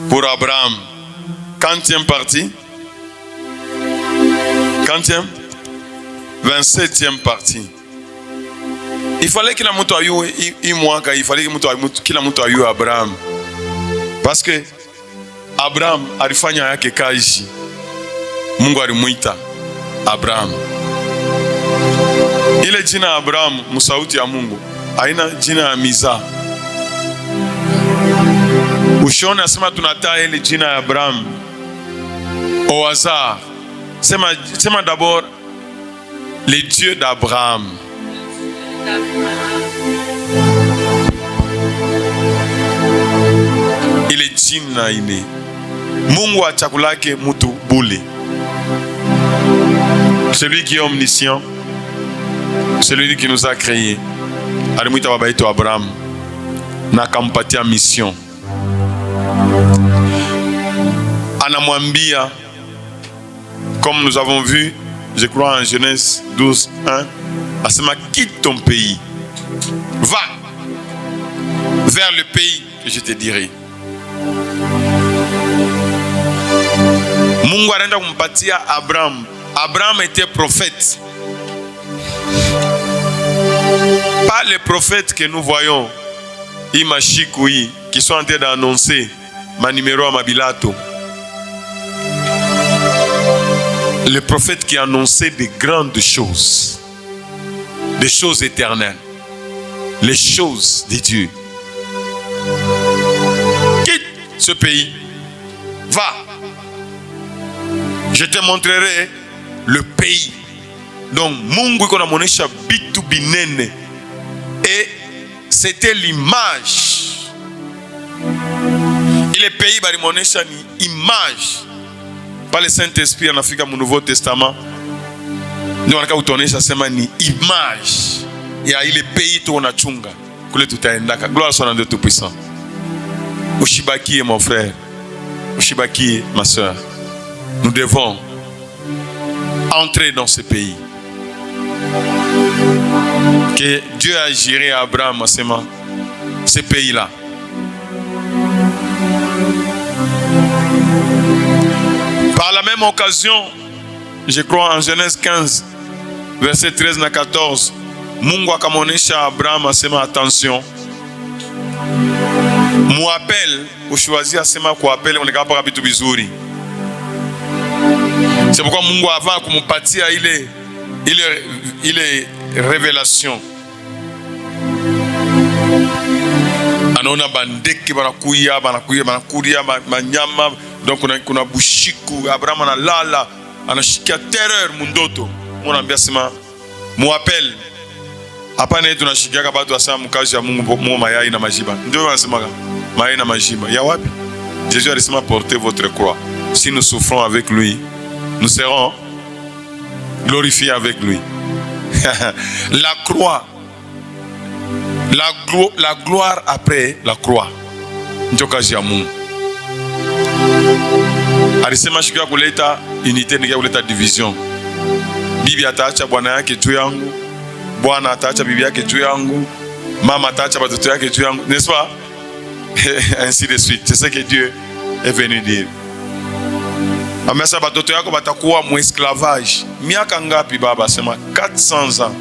pour Abraham. Quantième partie? Quantième? 27e partie. Il fallait que la moto aille il fallait que la moto aille Abraham. Parce que Abraham alifanya yake kazi. Mungu alimuita Abraham. Ile jina Abraham musauti ya Mungu haina jina ya miza. Ushone asema tunataa ile jina ya Abraham au hasard. Sema d'abord le Dieu d'Abraham. Ile jina ile Mungu wa chakula yake mtu bule. Celui qui est omniscient, celui qui nous a créés. Alimuita baba yetu Abraham na akampatia mission. Anamwambia, comme nous avons vu, je crois en Genèse 12, 1, asema quitte ton pays, va vers le pays que je te dirai. Mungu anaenda kumpatia Abraham. Abraham était prophète. Pas les prophètes que nous voyons, Imashikoui, qui sont en train d'annoncer ma numéro à Mabilato. Le prophète qui annonçait des grandes choses, des choses éternelles, les choses de Dieu. Quitte ce pays, va. Je te montrerai le pays. Donc, Mungu iko na monesha bitu binene. Et c'était l'image. Et le pays bari monesha ni image. Par le Saint-Esprit en Afrique au Nouveau Testament. Nous on a utonesha sema ni image. Ya ile pays tu unachunga. Kule tutaendaka. Gloire soit à Dieu tout puissant. Ushibaki mon frère. Ushibaki ma soeur. Nous devons entrer dans ce pays. Que Dieu a géré à Abraham, ce pays-là. Par la même occasion, je crois en Genèse 15, verset 13 à 14, Mungu akamonesha Abraham asema attention. Muapel, ushiwazi asema kuapele unekapa bitu bizuri. C'est pourquoi Mungu avant kumupatia ile révélation. Anaona bandeki banakuya manyama, donc kuna bushiku. Abraham analala anashikia terreur mundoto. Mwanaambia sema muapel. Hapa na tunashikia kabatu asema mkazi ya Mungu mayai na majiba. Ndio wanasema mayai na majiba. Ya wapi? Jésus alisema portez votre croix. Si nous souffrons avec lui, nous serons glorifiés avec lui. La croix, la gloire après la croix. Njokaji ya Mungu. Alisema shikia kuleta unité, nikia kuleta division. Bibi ataacha bwana yake juu yangu, bwana ataacha bibi yake juu yangu, mama ataacha watoto yake juu yangu, n'est-ce pas? Ainsi de suite. C'est ce que Dieu est venu dire. Amesa batoto yako batakuwa mu esclavage. Miaka ngapi baba? Sema 400 ans.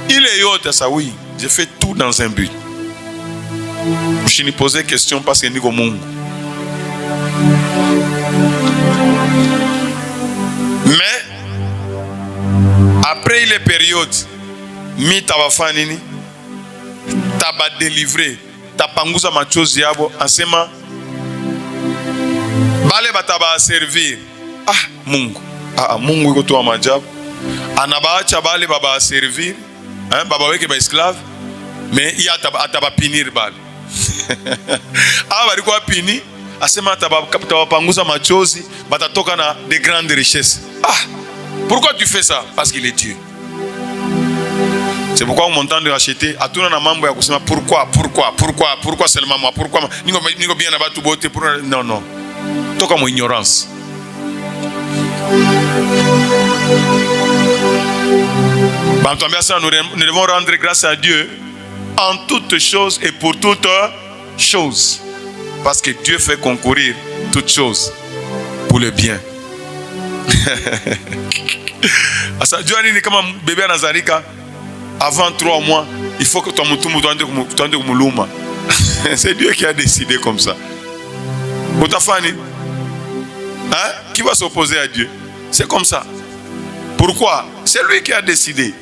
Ile yote ça oui, j'ai fait tout dans un but. Je me posais question parce que niko Mungu. Mais après les périodes, mi tabafa nini? Taba délivrer, tapanguza machozi yabo, asema bale bataba servir. Ah, Mungu. Mungu iko tu amajabu. Anabaacha bale baba servir, baba weke ba esclave, mais il ataba pinir bale. Balikuwa pini, asema atabapanguza machozi, batatoka na de grandes richesses. Pourquoi tu fais ça? Parce qu'il est Dieu. C'est pourquoi on m'entend de racheter. Atuna na mambo ya kusema pourquoi seulement moi? Pourquoi? Ningo bien na batu bote pour non. Toka mo ignorance. Nous devons rendre grâce à Dieu en toutes choses et pour toutes choses. Parce que Dieu fait concourir toutes choses pour le bien. Asa Dieu ni kama bébé anazalika avant 3 mois, il faut que ton mutumu tuende kumuluma. C'est Dieu qui a décidé comme ça. Utafani? Hein? Qui va s'opposer à Dieu? C'est comme ça. Pourquoi? C'est lui qui a décidé.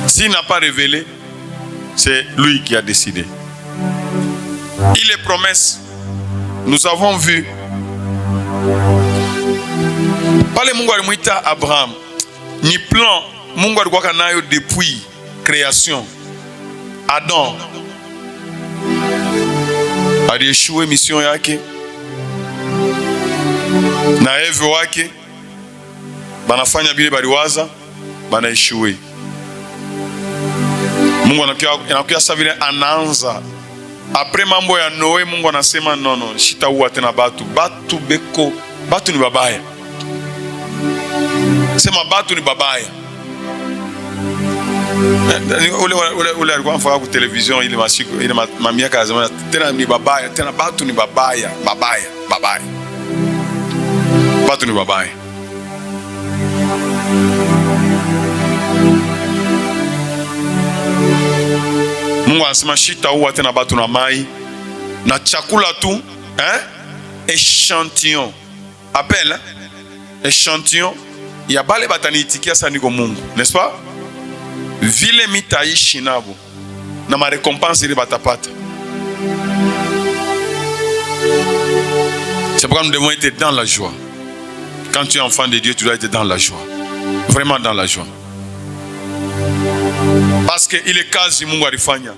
S'il n'a pas révélé, c'est lui qui a décidé. Il est promesse. Nous avons vu. Pale Mungu alimuita Abraham. Ni plan Mungu alikuwa nayo depuis création. Adam alieshue mission yake na Eve wake banafanya bile baliwaza banaeshue. Mungu anakuja sasa vile anaanza. Après mambo ya Noe, Mungu anasema no, shitaua tena batu beko, batu ni babaya. Sema batu ni babaya. Ule alikuwa mfaka ku television ile masiku ile mamiaka ya zamani, tena ni babaya, tena batu ni babaya. Batu ni babaya. Mungu anasema shitaua tena batu na mai na chakula tu, échantillon. Appelle échantillon ya bale bataniitikia sana niko Mungu, n'est-ce pas? Vile mitaishi nabo na ma récompense ile batapata. C'est pourquoi nous devons être dans la joie. Quand tu es enfant de Dieu, tu dois être dans la joie. Vraiment dans la joie. Parce que ile kazi Mungu alifanya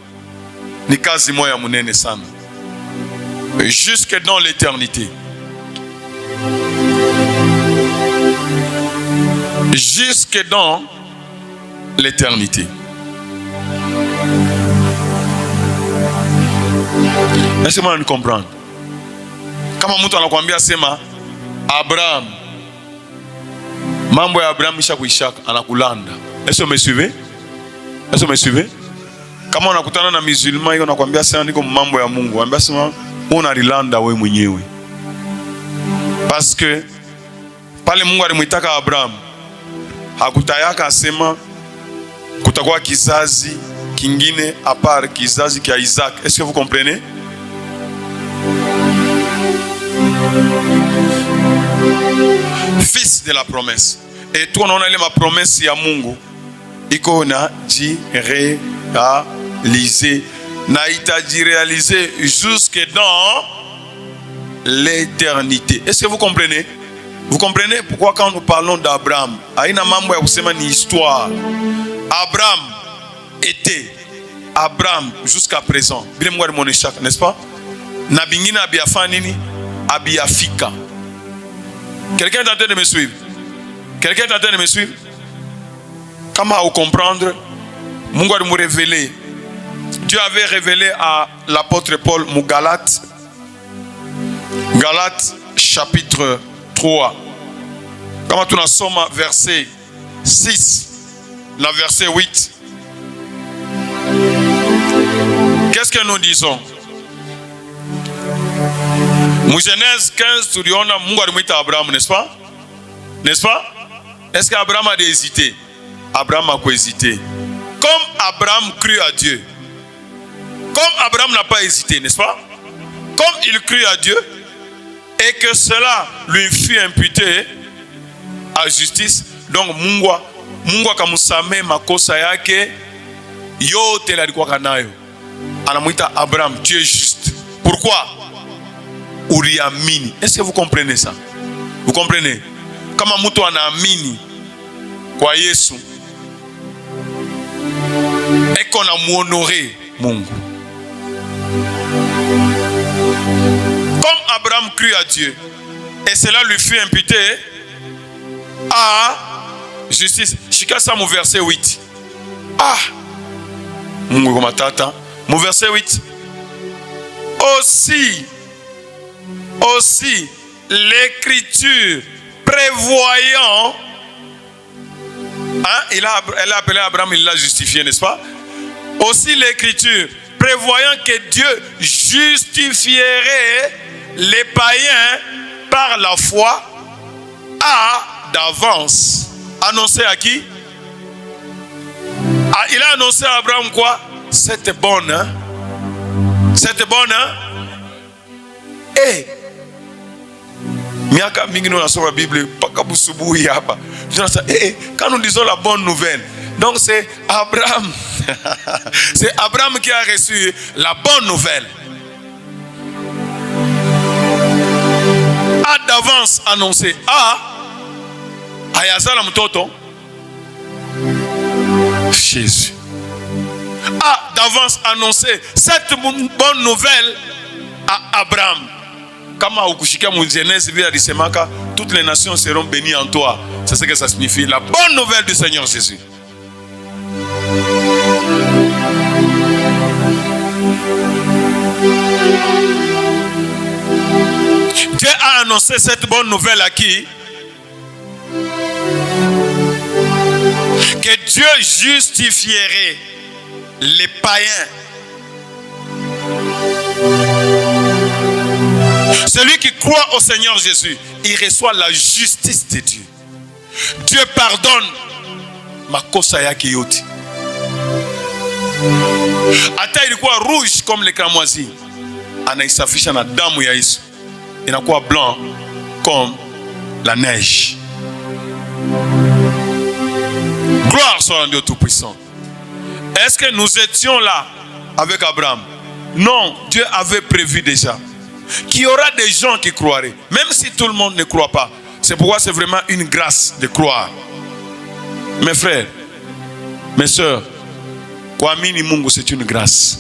ni kazi moya munene sana. Jusque dans l'éternité. Jusque dans l'éternité. Est-ce que vous comprenez? Kama mtu anakuambia sema Abraham, mambo ya Abraham ishakuishaka, anakulanda. Est-ce que vous me suivez? Est-ce que vous me suivez? Kama unakutana na musulman hiyo anakuambia sema niko mambo ya Mungu, anambia sema unarilanda wewe mwenyewe. Parce que pale Mungu alimuitaka Abraham, hakutayaka asema kutakuwa kizazi kingine à part kizazi kia Isaac. Est-ce que vous comprenez? Fils de la promesse. Et toi on a ma promesse ya Mungu iko na réalisé, na itaji réalisé jusque dans l'éternité. Est-ce que vous comprenez? Vous comprenez pourquoi quand nous parlons d'Abraham, aina mambo ya kusema ni histoire. Abraham était Abraham jusqu'à présent. Bile Mungu alimuonesha, n'est-ce pas? Na bingine abiafa nini? Abiafika. Quelqu'un est en train de me suivre? Quelqu'un est en train de me suivre? Comment vous comprendre? Mungu alimu révéler. Dieu avait révélé à l'apôtre Paul Galates. Galates chapitre 3. Comment tu as somme verset 6, la verset 8. Qu'est-ce que nous disons? Genèse 15, tu dis on a Mungu alimuita Abraham, n'est-ce pas? N'est-ce pas? Est-ce qu'Abraham a hésité? Abraham a hésité. Comme Abraham crut à Dieu. Comme Abraham n'a pas hésité, n'est-ce pas? Comme il crut à Dieu et que cela lui fut imputé à justice, donc Mungu akamusame makosa yake yote alikuwa kanayo. Anamuita Abraham, tu es juste. Pourquoi? Uriamini. Est-ce que vous comprenez ça? Vous comprenez? Kama mtu anaamini kwa Yesu, eko na muhonorer Mungu. Comme Abraham crut à Dieu et cela lui fut imputé à justice. Shika ça mon verset 8. Mungu kwa matata. Mon verset 8. Aussi l'écriture prévoyant, elle a appelé Abraham, il l'a justifié, n'est-ce pas? Aussi l'écriture prévoyant que Dieu justifierait les païens par la foi, a d'avance annoncé à qui? Il a annoncé à Abraham quoi? Cette bonne, hein? Cette bonne, hein? Et quand nous disons la bonne nouvelle, donc c'est Abraham. C'est Abraham qui a reçu la bonne nouvelle. A d'avance annoncé à Ayazala Mtoto Jésus. A d'avance annoncé cette bonne nouvelle à Abraham. Comme à Ukushika Genèse, toutes les nations seront bénies en toi. C'est ce que ça signifie. La bonne nouvelle du Seigneur Jésus. Dieu a annoncé cette bonne nouvelle à qui? Que Dieu justifierait les païens. Celui qui croit au Seigneur Jésus, il reçoit la justice de Dieu. Dieu pardonne makosa yake yote. Hata ilikuwa rouge comme le cramoisi, anaisafisha na damu ya Yesu. Inakuwa blanc comme la neige. Gloire soit à Dieu Tout-Puissant. Est-ce que nous étions là avec Abraham? Non, Dieu avait prévu déjà qu'il y aura des gens qui croiraient, même si tout le monde ne croit pas. C'est pourquoi c'est vraiment une grâce de croire. Mes frères, mes sœurs, kuamini Mungu c'est une grâce.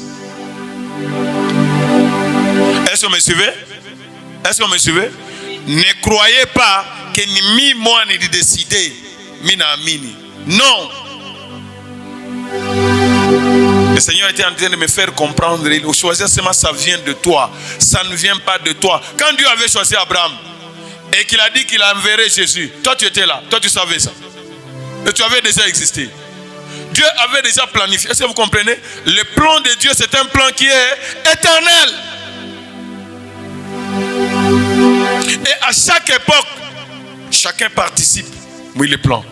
Est-ce que vous me suivez? Est-ce que vous me suivez? Ne croyez pas que ni mi moi ni décider, mi na amini. Non. Le Seigneur était en train de me faire comprendre. Il choisir seulement ça vient de toi. Ça ne vient pas de toi. Quand Dieu avait choisi Abraham et qu'il a dit qu'il enverrait Jésus, toi tu étais là, toi tu savais ça. Et tu avais déjà existé. Dieu avait déjà planifié. Est-ce que vous comprenez? Le plan de Dieu, c'est un plan qui est éternel. Et à chaque époque, chacun participe. Oui, le plan.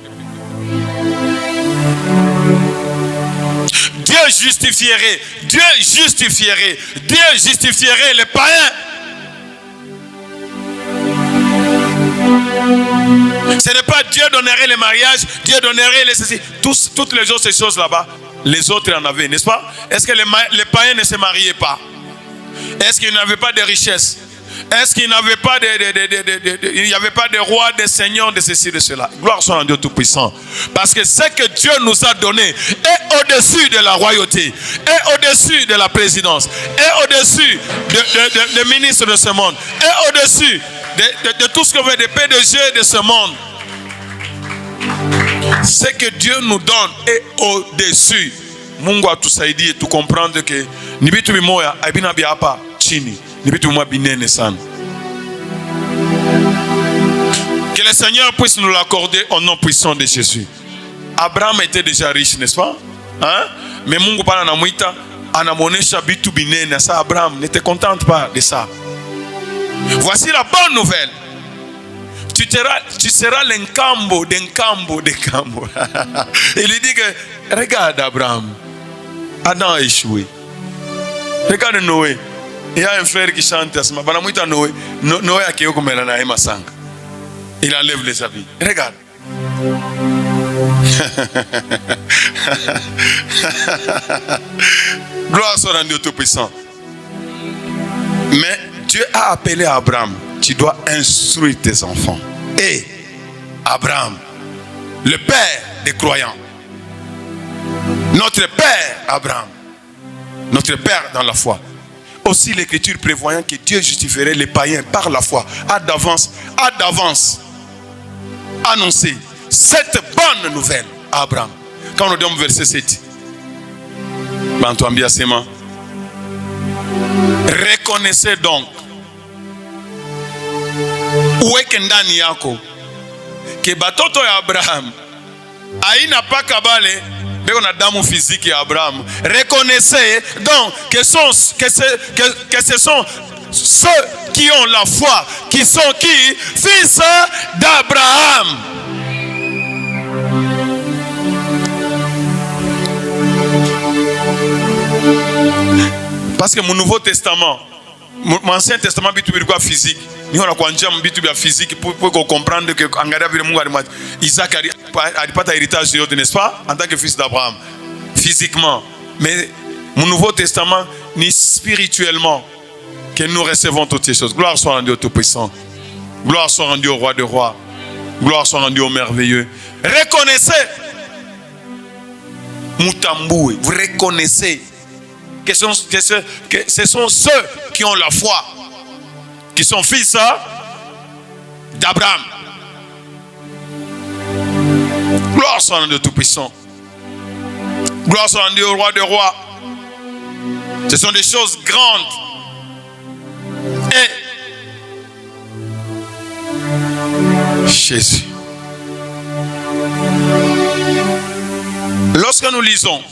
Dieu justifierait les païens. Ce n'est pas Dieu donnerait les mariages, Dieu donnerait les ceci. Toutes les autres choses là-bas, les autres en avaient, n'est-ce pas? Est-ce que les païens ne se mariaient pas? Est-ce qu'ils n'avaient pas de richesses? Est-ce qu'il n'avait pas il n'y avait pas de roi, de seigneur, de ceci, de cela? Gloire soit à Dieu Tout-Puissant. Parce que ce que Dieu nous a donné est au-dessus de la royauté, est au-dessus de la présidence, est au-dessus des ministres de ce monde, est au-dessus de tout ce que veut des PDG de ce monde. Ce que Dieu nous donne est au-dessus. Mungu atusaidie tu comprendre que ni vitu vimoya abina bia hapa chini. Que le Seigneur puisse nous l'accorder au nom puissant de Jésus. Abraham était déjà riche, n'est-ce pas? Hein? Mais Mungu pana namuita anamonesha bitu binene. Ça, Abraham, ne te contente pas de ça. Voici la bonne nouvelle. Tu seras l'encambo d'encambo. Il lui dit que regarde Abraham, Adam a échoué. Regarde Noé. Il y a un frère qui chante à ce moment. Noé a qui il enlève les habits. Regarde. Gloire soit à Dieu Tout-Puissant. Mais Dieu a appelé Abraham. Tu dois instruire tes enfants. Et Abraham, le père des croyants. Notre père Abraham. Notre père dans la foi. Aussi l'écriture prévoyant que Dieu justifierait les païens par la foi, a d'avance annoncé cette bonne nouvelle à Abraham. Quand on dit au verset 7, reconnaissez donc uweke ndani yako que batoto ya Abraham aina pa kabale on a damu physique Abraham. Reconnaissez donc que ce sont ceux qui ont la foi, qui sont qui? Fils d'Abraham. Parce que mon Nouveau Testament, mon Ancien Testament, c'est physique. Nous avons un physique pour comprendre que Isaac n'a pas d'héritage, n'est-ce pas? En tant que fils d'Abraham, physiquement. Mais mon Nouveau Testament, ni spirituellement, que nous recevons toutes ces choses. Gloire soit rendue au Tout-Puissant. Gloire soit rendue au Roi des Rois. Gloire soit rendue au Merveilleux. Reconnaissez. Moutamboué, vous reconnaissez que ce sont ceux qui ont la foi, qui sont fils d'Abraham. Gloire soit rendue au Tout-Puissant. Gloire soit rendue au Roi des Rois. Ce sont des choses grandes. Et Jésus. Lorsque nous lisons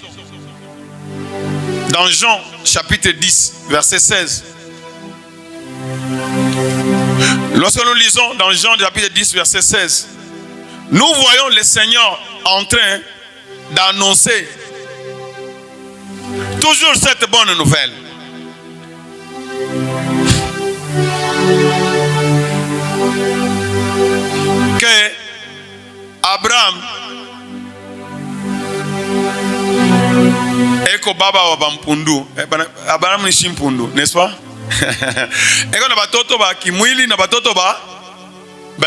dans Jean chapitre 10, verset 16, lorsque nous lisons dans Jean chapitre 10, verset 16, nous voyons le Seigneur en train d'annoncer toujours cette bonne nouvelle. Que Abraham eko baba wa bampundu, Abraham ni shimpundu, n'est-ce pas? Eko na batoto ba kimwili na batoto ba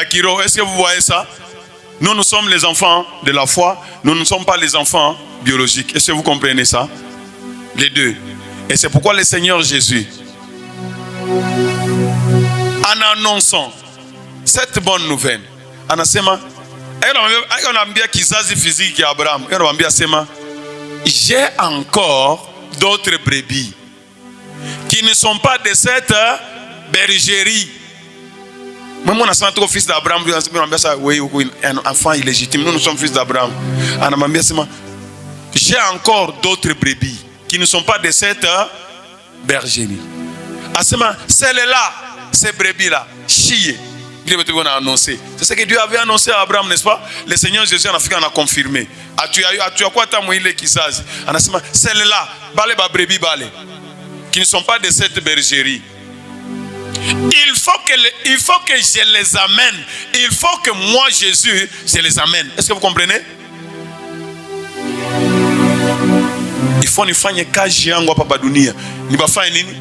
kiro. Est-ce que vous voyez ça? Nous sommes les enfants de la foi, nous ne sommes pas les enfants biologiques. Est-ce que vous comprenez ça? Les deux. Et c'est pourquoi le Seigneur Jésus, en annonçant cette bonne nouvelle, anasema, anaambia kizazi physique ya Abraham, anaambia sema, j'ai encore d'autres brebis qui ne sont pas de cette bergerie. Même on a senti au fils d'Abraham, un enfant illégitime. Nous sommes fils d'Abraham. J'ai encore d'autres brebis qui ne sont pas de cette bergerie. Celles-là, ces brebis-là, chier. On a annoncé. C'est ce que Dieu avait annoncé à Abraham, n'est-ce pas? Le Seigneur Jésus en Afrique en a confirmé. Tu as quoi ta moïle qui s'aze? Celles-là, brebis, qui ne sont pas de cette bergerie. Il faut que je les amène. Il faut que moi, Jésus, je les amène. Est-ce que vous comprenez? Il faut nifanye kazi yangu hapa dunia. Nibafanye nini?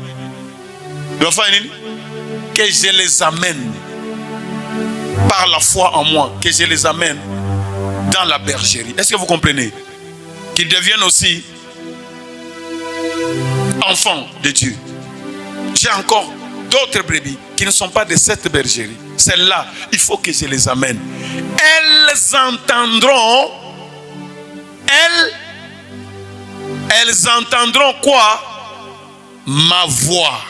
Que je les amène par la foi en moi, que je les amène dans la bergerie. Est-ce que vous comprenez? Qu'ils deviennent aussi enfants de Dieu. J'ai encore d'autres brebis qui ne sont pas de cette bergerie. Celles-là, il faut que je les amène. Elles entendront quoi? Ma voix.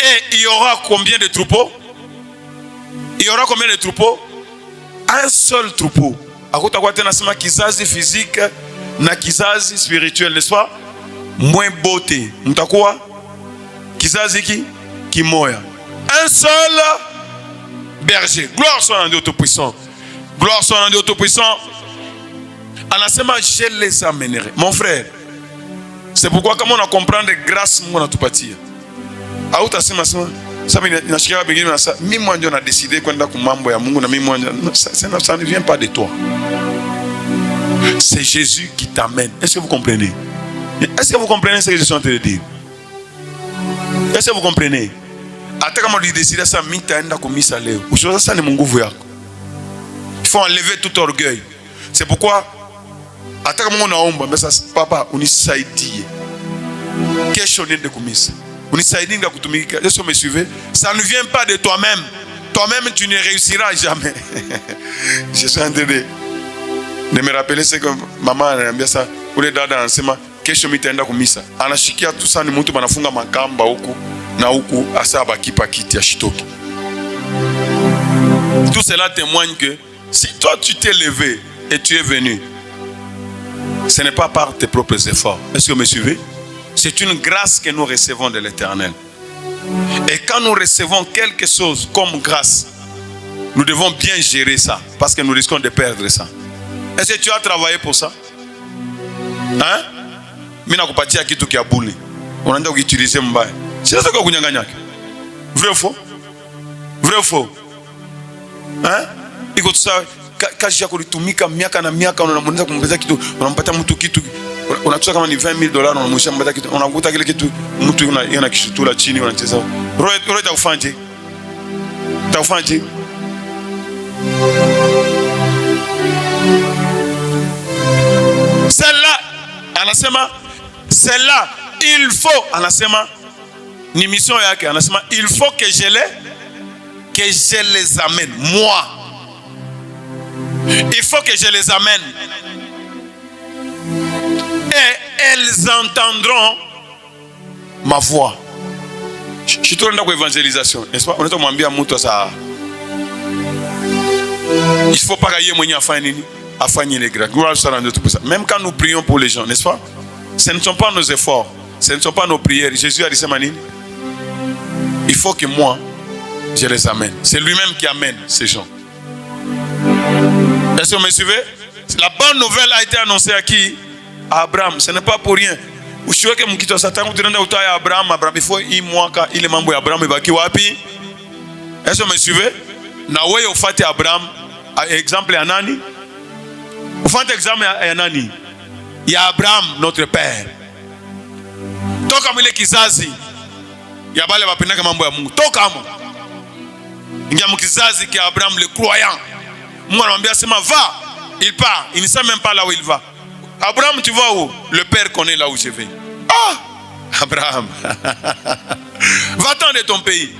Et il y aura combien de troupeaux? Il y aura combien de troupeaux? Un seul troupeau. Akutakwatena kizazi physique na kizazi spirituel, n'est-ce pas? Moins beauté. Mutakuwa kizazi ki moya. Un seul berger. Gloire soit à Dieu Tout-Puissant. Gloire soit à Dieu Tout-Puissant. Anasema, je les amènerai. Mon frère, c'est pourquoi comment on a comprendre grâce mon atupatia. Autasema ça ne vient pas de toi. C'est Jésus qui t'amène. Est-ce que vous comprenez? Est-ce que vous comprenez ce que je suis en train de dire? Est-ce que vous comprenez? Il faut enlever tout orgueil. C'est pourquoi papa, on est de kumisa. Est-ce que vous me suivez? Ça ne vient pas de toi-même. Toi-même, tu ne réussiras jamais. Je suis en train de me rappeler ce que maman a dit ça. Pour les dada ensemble, kesho mitaenda kumisa. Anashikia tu sana mtu banafunga makamba huku na huku asa bakipa kiti ya shitoki. Tout cela témoigne que si toi tu t'es levé et tu es venu, ce n'est pas par tes propres efforts. Est-ce que vous me suivez? C'est une grâce que nous recevons de l'Éternel. Et quand nous recevons quelque chose comme grâce, nous devons bien gérer ça, parce que nous risquons de perdre ça. Est-ce que tu as travaillé pour ça? Hein? Mina kupatia kitu kia bule. Unaenda kukiutiliser mbaya. Sio sasa kunyang'anya. Vrai ou faux? Vrai ou faux? Hein? Iko tusawa kazi yako litumika miaka na miaka, unamweza kumpeza kitu, unampata mtu kitu, unachukua kama ni $20,000 unamwisha mpata kitu, unakuta kile kitu mtu yana kishutula chini, unacheza. Roho itakufanje? Itakufanje? Celle-là, anasema, celle-là, il faut, anasema, ni mission yake, anasema, il faut que je les amène, moi. Il faut que je les amène. Et elles entendront ma voix. Je suis trop dans l'évangélisation, n'est-ce pas? On est en train de dire ça. Il ne faut pas qu'il y ait moyen à faire les grâces. Même quand nous prions pour les gens, n'est-ce pas? Ce ne sont pas nos efforts, ce ne sont pas nos prières. Jésus a dit, il faut que moi, je les amène. C'est lui-même qui amène ces gens. Est-ce que vous me suivez? La bonne nouvelle a été annoncée à qui? À Abraham. Ce n'est pas pour rien. Est-ce que vous me suivez? Nawe ufate Abraham, exemple ya nani? Ufate exemple ya nani? Ya Abraham, notre père. Toka mwile kizazi ya bale bapendaka mambo ya Mungu. Toka mo. Ingia mkizazi ki Abraham le croyant. Mungu anamwambia sema va, il part, il ne sait même pas là où il va. Abraham, tu vas où? Le père connaît là où je vais. Ah! Abraham. Va-t'en de ton pays.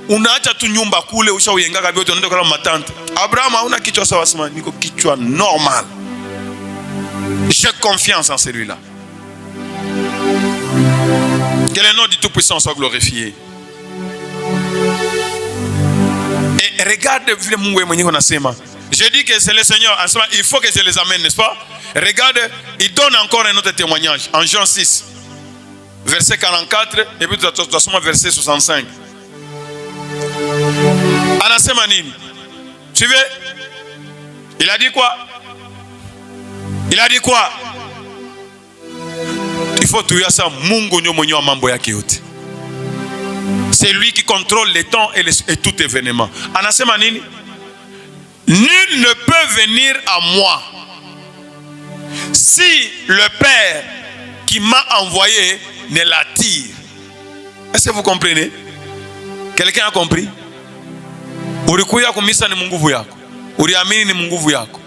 Unaacha tu nyumba kule ushauyenga vyote unaenda kwa matante. Abraham hauna kichwa sawa sema niko kichwa normal. J'ai confiance en celui-là. Que le nom du Tout-Puissant soit glorifié. Et regarde vile Mungu mwenyewe anasema. Je dis que c'est le Seigneur, il faut que je les amène, n'est-ce pas? Regarde, il donne encore un autre témoignage en Jean 6, verset 44 et puis verset 65. Anasema nini? Suivez. Il a dit quoi? Il a dit quoi? Il faut tuer ça. Mungu nyo mwenye wa mambo yake yote. C'est lui qui contrôle les temps et tout événement. Anasema nini? Nul ne peut venir à moi si le Père qui m'a envoyé ne l'attire. Est-ce que vous comprenez? Quelqu'un a compris? Ulikuja kumisa ni nguvu yako. Uliamini ni nguvu yako.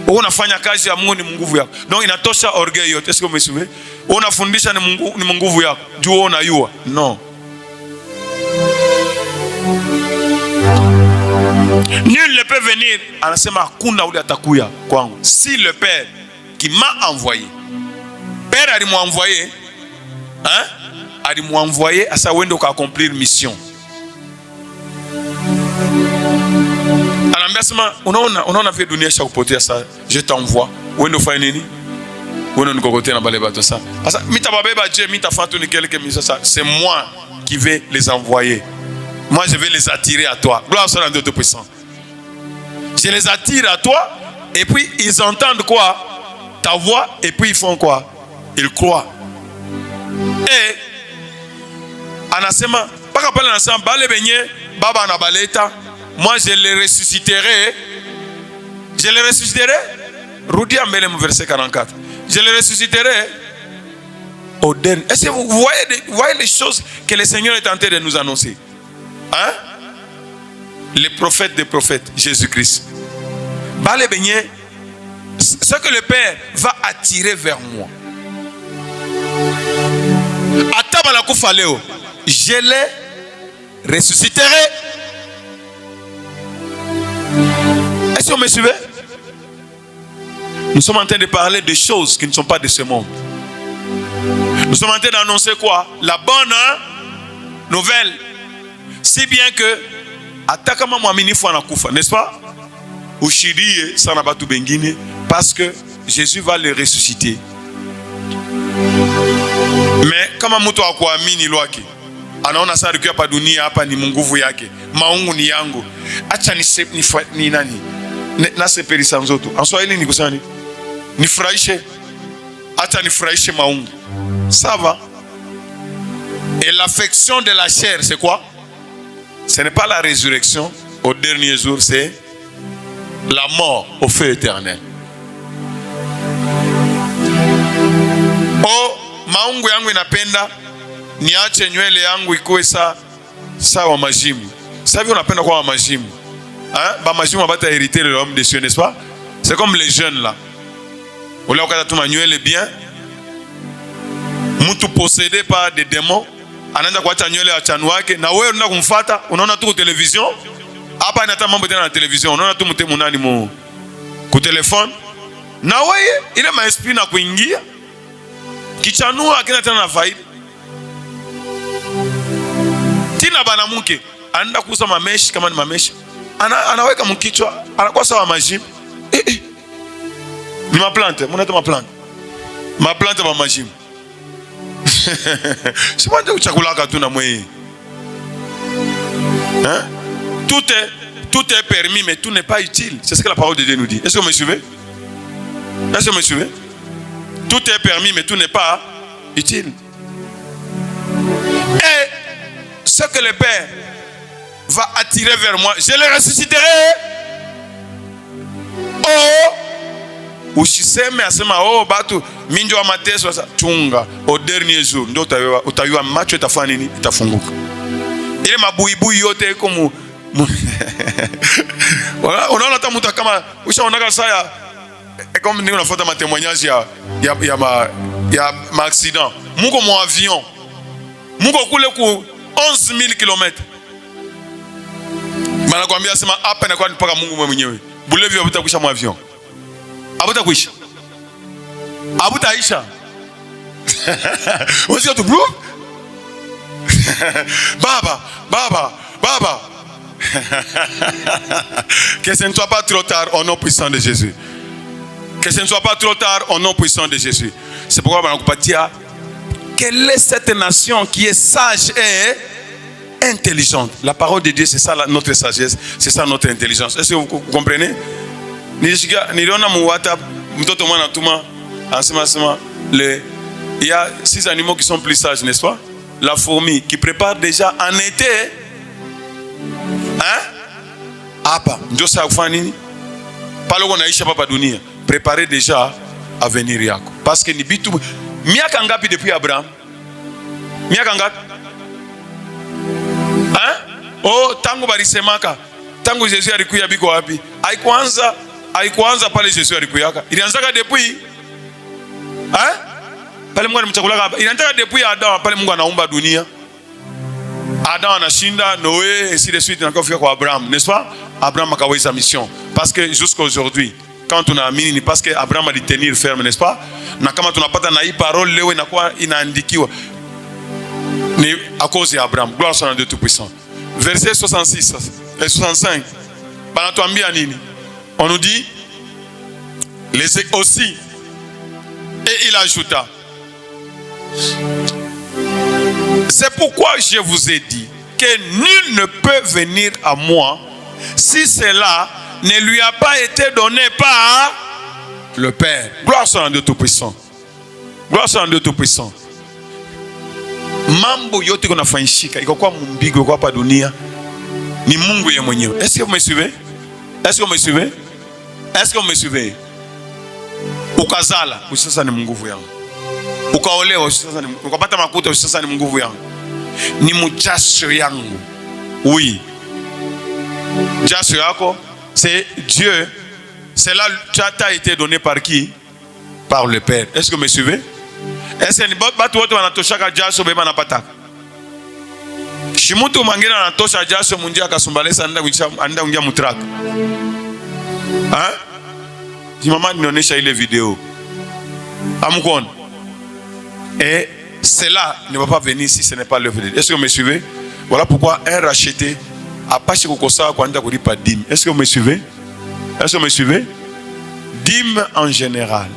Unafanya kazi ya Mungu ni nguvu yako. Donc inatosha orgueil yote. Est-ce que vous me suivez? Unafundisha ni nguvu yako. Juu unayua. Non. Nul ne peut venir. Anasema hakuna ule atakuya kwangu. Si le Père qui m'a envoyé. Père alimwenvoyer. Hein? Alimwenvoyer asa wende ka accomplir mission. Anambia sema unaona vile dunia shakupotea sasa. Je t'envoie. Wende ufanye nini? Wende nikokote na bale bato sasa. Sasa mitababeba je mitafatu ni quelque mission ça. C'est moi qui vais les envoyer. Moi je vais les attirer à toi. Gloire soit à Dieu Tout-Puissant. Je les attire à toi et puis ils entendent quoi? Ta voix et puis ils font quoi? Ils croient. Et anasema paka pale anasema bale benye baba anabaleta, moi je les ressusciterai. Je les ressusciterai. Rudi ambele mu verset 44. Je les ressusciterai au dernier. Est-ce que vous voyez les choses que le Seigneur est en train de nous annoncer? Hein? Les prophètes des prophètes, Jésus-Christ. Bale benye, ce que le Père va attirer vers moi. Atabala kufaleo, je les ressusciterai. Est-ce que vous me suivez? Nous sommes en train de parler de choses qui ne sont pas de ce monde. Nous sommes en train d'annoncer quoi? La bonne nouvelle. Si bien que atakama mwaminifu anakufa, n'est-ce pas? Ushirie sana batu bengine Parce que Jésus va le ressusciter. Mais kama mtu akuamini lwake, anaona sasa alikuwa hapa dunia hapa ni nguvu yake. Maungu ni yangu. Acha ni nani? Nasepeli sanzoto. En Swahili ni kusani. Nifurahishe. Acha nifurahishe maungu. Ça va. Et l'affection de la chair, c'est quoi? Ce n'est pas la résurrection au dernier jour, c'est la mort au feu éternel. Oh, maungu yangu inapenda niache nywele yangu ikuwe sawa majimu. Sasa hivi unapenda kwa majimu. Hein? Ba majimu abata hériter l'homme des cieux, n'est-ce pas? C'est comme les jeunes là. On leur a tout manuel bien. Mtu possédé par des démons. Anaanza kuacha nywele ya chanu wake na wewe unaenda kumfuata, unaona tu kwa television. Hapa inata mambo tena na television. Unaona tu mtemu nani ku telefone. Na wewe ile maesprit na kuingia. Kichanua akina tena na faida. Tina bana mke anaenda kuuza mameshi kama ni mameshi. Anaweka mkichwa, anakuwa sawa majimu. Ni maplante, mnaita maplante. Maplante ba majimu. Si moi chakula ka tu na mwe. Hein? Tout est permis mais tout n'est pas utile. C'est ce que la parole de Dieu nous dit. Est-ce que vous me suivez? Est-ce que vous me suivez? Tout est permis mais tout n'est pas utile. Et ce que le Père va attirer vers moi, je le ressusciterai. Oh, usiseme asema oh batu minjo wa mateso sasa chunga au dernier jour ndio utayua macho itafanya nini, itafunguka. Ile mabuibui yote iko unaona hata mtu kama ushaonaka saa comme ni unafuata matemoignage ya ma accident. Muko mu avion. Muko kule ku 11,000 km. Bana kwambia sema hapa na kwa mpaka Mungu mwenyewe. Bulevi habuta kuisha mu avion. Habuta kuisha. Habuta isha. Wazio tu bro. Baba. Que ce ne soit pas trop tard au nom puissant de Jésus. Que ce ne soit pas trop tard au nom puissant de Jésus. C'est pourquoi on va dire quelle est cette nation qui est sage et intelligente. La parole de Dieu, c'est ça notre sagesse, c'est ça notre intelligence. Est-ce que vous comprenez? Il y a 6 animaux qui sont plus sages, n'est-ce pas? La fourmi qui prépare déjà en été. Hein? Apa, ndio sa kufanya nini? Pale unaisha papa dunia. Préparez déjà à venir yako. Parce que ni bitu miaka ngapi depuis Abraham? Miaka ngapi? Hein? Oh, tangu balisemaka, tangu Jésus alikuya biko wapi? Haikuanza pale Jésus alikuyaka. Ilianzaka depuis hein? Pale Mungu alimchakulaka hapa. Ilianzaka depuis Adam, pale Mungu anaumba dunia. Adam anashinda, Noé, ainsi de suite, encore fika kwa Abraham, n'est-ce pas? Abraham akawa sa mission. Parce que jusqu'à aujourd'hui, quand on a amini, parce que Abraham a dit tenir ferme, n'est-ce pas? Na kama tunapata na hii parole leo inakuwa inaandikiwa ni à cause d'Abraham. Gloire soit à Dieu Tout-Puissant. Verset 66 et 65. Banatuambia nini? On nous dit les aussi. Et il ajouta, c'est pourquoi je vous ai dit que nul ne peut venir à moi si cela ne lui a pas été donné par le Père. Gloire soit à Dieu Tout-Puissant. Gloire soit à Dieu Tout-Puissant. Mambo yote kunafanyika ikokuwa mumbigo kwa hapa dunia ni Mungu yeye mwenyewe. Est-ce que vous me suivez? Est-ce que vous me suivez? Est-ce que vous me suivez? Ukazala usasa ni nguvu yangu. Ukaolewa usasa ni, ukapata makuta usasa ni nguvu yangu. Ni mjasho yangu. Oui. Jasho yako c'est Dieu. Cela t'a été donné par qui? Par le Père. Est-ce que vous me suivez? Est-ce que batu wote wanatoshaka jasho beba napata? Shimutu mangine anatosha jasho mundia akasumbalesa anda ungia mutraka. Hein? Maman nionyesha ile vidéo. Amukon. Et cela ne va pas venir si ce n'est pas l'œuvre de Dieu. Est-ce que vous me suivez? Voilà pourquoi un racheté a pas chez Kokosa quand on a pas dîme. Est-ce que vous me suivez? Est-ce que vous me suivez? dîme en général,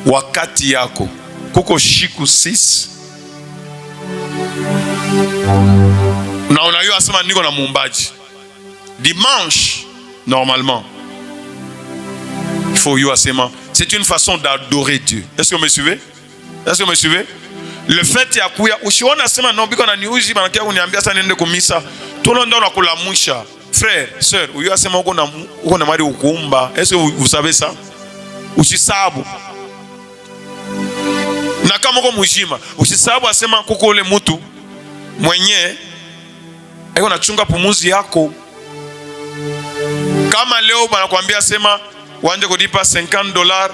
wakati yako, kuko shiku 6. Na unajua asema niko na muumbaji. Dimanche, normalement, il faut y asema, c'est une façon d'adorer Dieu. Est-ce que vous me suivez? Est-ce que vous me suivez? Le fait ya kuya, usiona asema non biko na niuji banakia kuniambia sana niende kumisa. Tunaenda na kulamusha. Frère, sœur, uyo asema uko na mali ukuumba. Est-ce que vous savez ça? Usisabu. Na kama uko mujima, usisabu asema kuko ule mtu mwenye eko nachunga pumuzi yako. Kama leo banakuambia sema wanje kulipa $50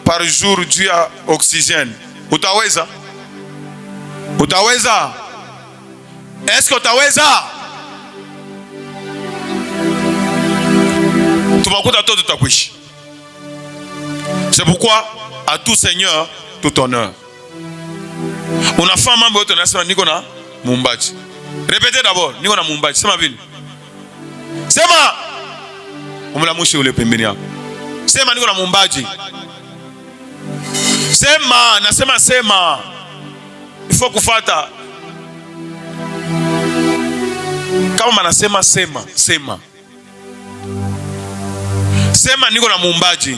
par jour juu ya oxygène, utaweza? Utaweza? Est-ce que utaweza? Tumakuta tout tutakwishi. C'est pourquoi à tout Seigneur tout honneur. Unafanya mambo yote nasema niko na muumbaji. Répétez d'abord, niko na muumbaji. Sema vile. Sema umlamushe ule pembeni yako. Sema niko na muumbaji. Sema, nasema sema. Il faut kufuata. Kama manasema sema, sema. Sema niko na muumbaji.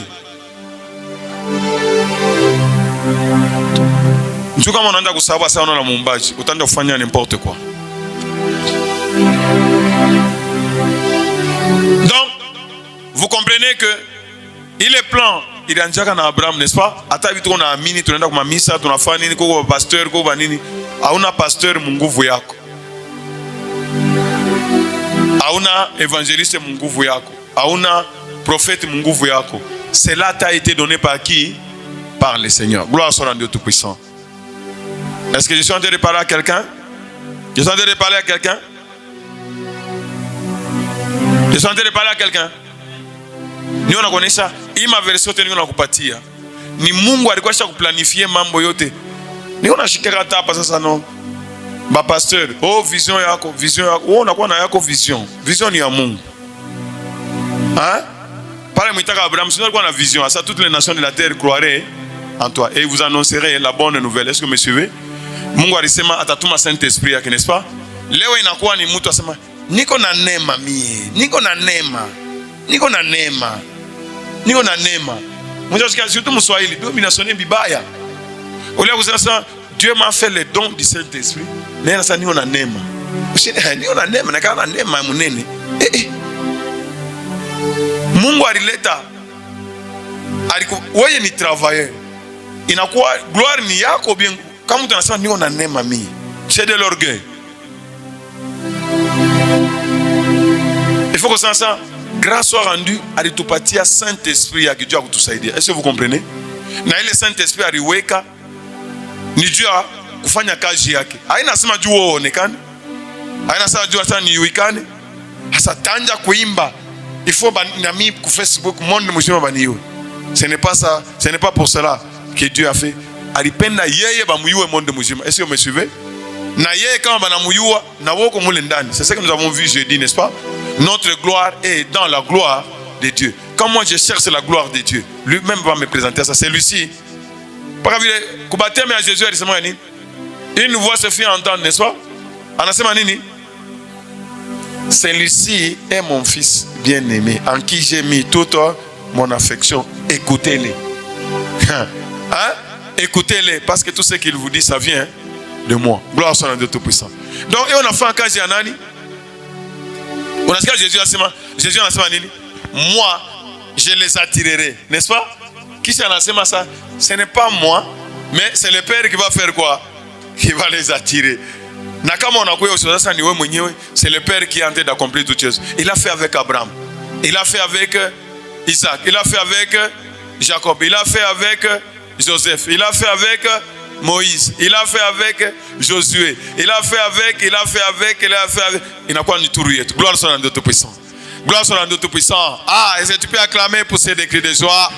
Ndio kama unaenda kusahau sana na muumbaji, utaenda kufanya n'importe quoi. Donc, vous comprenez que il est plan, il est déjà na Abraham, n'est-ce pas? Hata vitu kuna amini tunaenda kwa misa, tunafanya nini kwa pasteur kwa nini? Hauna pasteur munguvu yako. Hauna évangéliste munguvu yako. Hauna prophète munguvu yako. Cela t'a été donné par qui? Par le Seigneur. Gloire soit à Dieu Tout-Puissant. Est-ce que je suis en train de parler à quelqu'un? Je suis en train de parler à quelqu'un? Je suis en train de parler à quelqu'un? Ni unakonesha hii maversion yote niko nakupatia. Ni Mungu alikuwa kuplanifier mambo yote. Ni unashika hata hapa sasa no. Ba pasteur, oh vision yako, vision yako. Oh unakuwa na yako vision. Vision ni ya Mungu. Hein? Par exemple, Abraham, si on a une vision, ça toutes les nations de la terre croiraient en toi et vous annoncerez la bonne nouvelle. Est-ce que vous me suivez? Mungu alisema atatuma Saint-Esprit yake, n'est-ce pas? Leo inakuwa ni mtu asema niko na neema mie, niko na neema. Niko na neema. Niko na neema. Mmoja asikia surtout Mswahili, ndio binasoni bibaya. Ole kusema Dieu m'a fait le don du Saint-Esprit. Mais sasa niko na neema. Usini niko na neema, na kana neema munene. Mungu alileta wewe ni travailleur, inakuwa gloire ni yako bien. Kama mtu anasema niko na neema mimi, c'est de l'orgueil. Il faut que ça grâce soit rendue alitupatia Saint-Esprit ya Dieu akutusaidia. Est-ce que vous comprenez? Na ile Saint-Esprit aliweka ni Dieu kufanya kazi yake. Haina sema juu uonekane, haina sema juu hata ni uikane. Hasa tanja kuimba. Il faut nami ku Facebook monde mzima baniwe. Ce n'est pas ça, ce n'est pas pour cela que Dieu a fait. Alipenda yeye bamuyue monde mzima. Est-ce que vous me suivez? Na yeye kama banamuyua na woko mule ndani. C'est ce que nous avons vu jeudi, n'est-ce pas? Notre gloire est dans la gloire de Dieu. Quand moi je cherche la gloire de Dieu, lui-même va me présenter ça. C'est lui-ci. Par exemple, kubateme à Jésus alisema nini? Une voix se fait entendre, n'est-ce pas? Anasema nini? Celui-ci est mon fils bien-aimé, en qui j'ai mis toute mon affection. Écoutez-les. Hein? Écoutez-les, parce que tout ce qu'il vous dit, ça vient de moi. Gloire soit à Dieu Tout-Puissant. Donc, et on a fait un cas de Yanani. On a dit que Jésus a dit, moi, je les attirerai. N'est-ce pas? Qui s'en a dit ça? Ce n'est pas moi, mais c'est le Père qui va faire quoi? Qui va les attirer. C'est le Père qui est en train d'accomplir toutes choses. Il a fait avec Abraham. Il a fait avec Isaac. Il a fait avec Jacob. Il a fait avec Joseph. Il a fait avec Moïse. Il a fait avec Josué. Il a fait avec. Il n'a pas du tout rien. Gloire soit à Dieu Tout-Puissant. Gloire soit à Dieu Tout-Puissant. Ah, est-ce que tu peux acclamer pour ces cris de joie?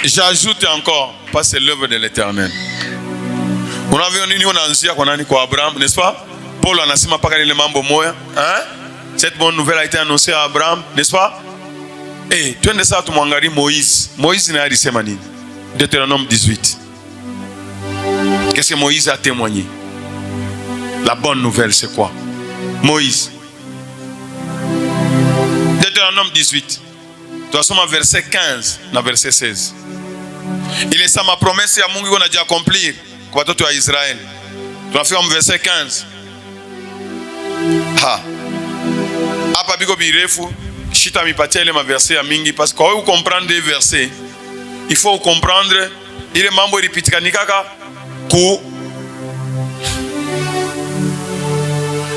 J'ajoute encore, parce que c'est l'œuvre de l'Éternel. On a vu on a Abraham, n'est-ce pas? Paul a nasima pas les mambo moya, hein? Cette bonne nouvelle a été annoncée à Abraham, n'est-ce pas? Et tu es ça, tu m'as Moïse. Moïse n'a dit Sémanine. Deutéronome 18. Qu'est-ce que Moïse a témoigné? La bonne nouvelle, c'est quoi? Moïse. Deutéronome 18. Tu as verset 15, dans verset 16. Il est ça ma promesse à Mungu qu'on a dû accomplir. Quoi toi à Israël? Tu as fait un verset 15. Ah. Apa biko birefu. Chita mi patia ma verset à mingi parce que quand vous comprenez des versets, il faut comprendre. Il est membre de Pitikanikaka.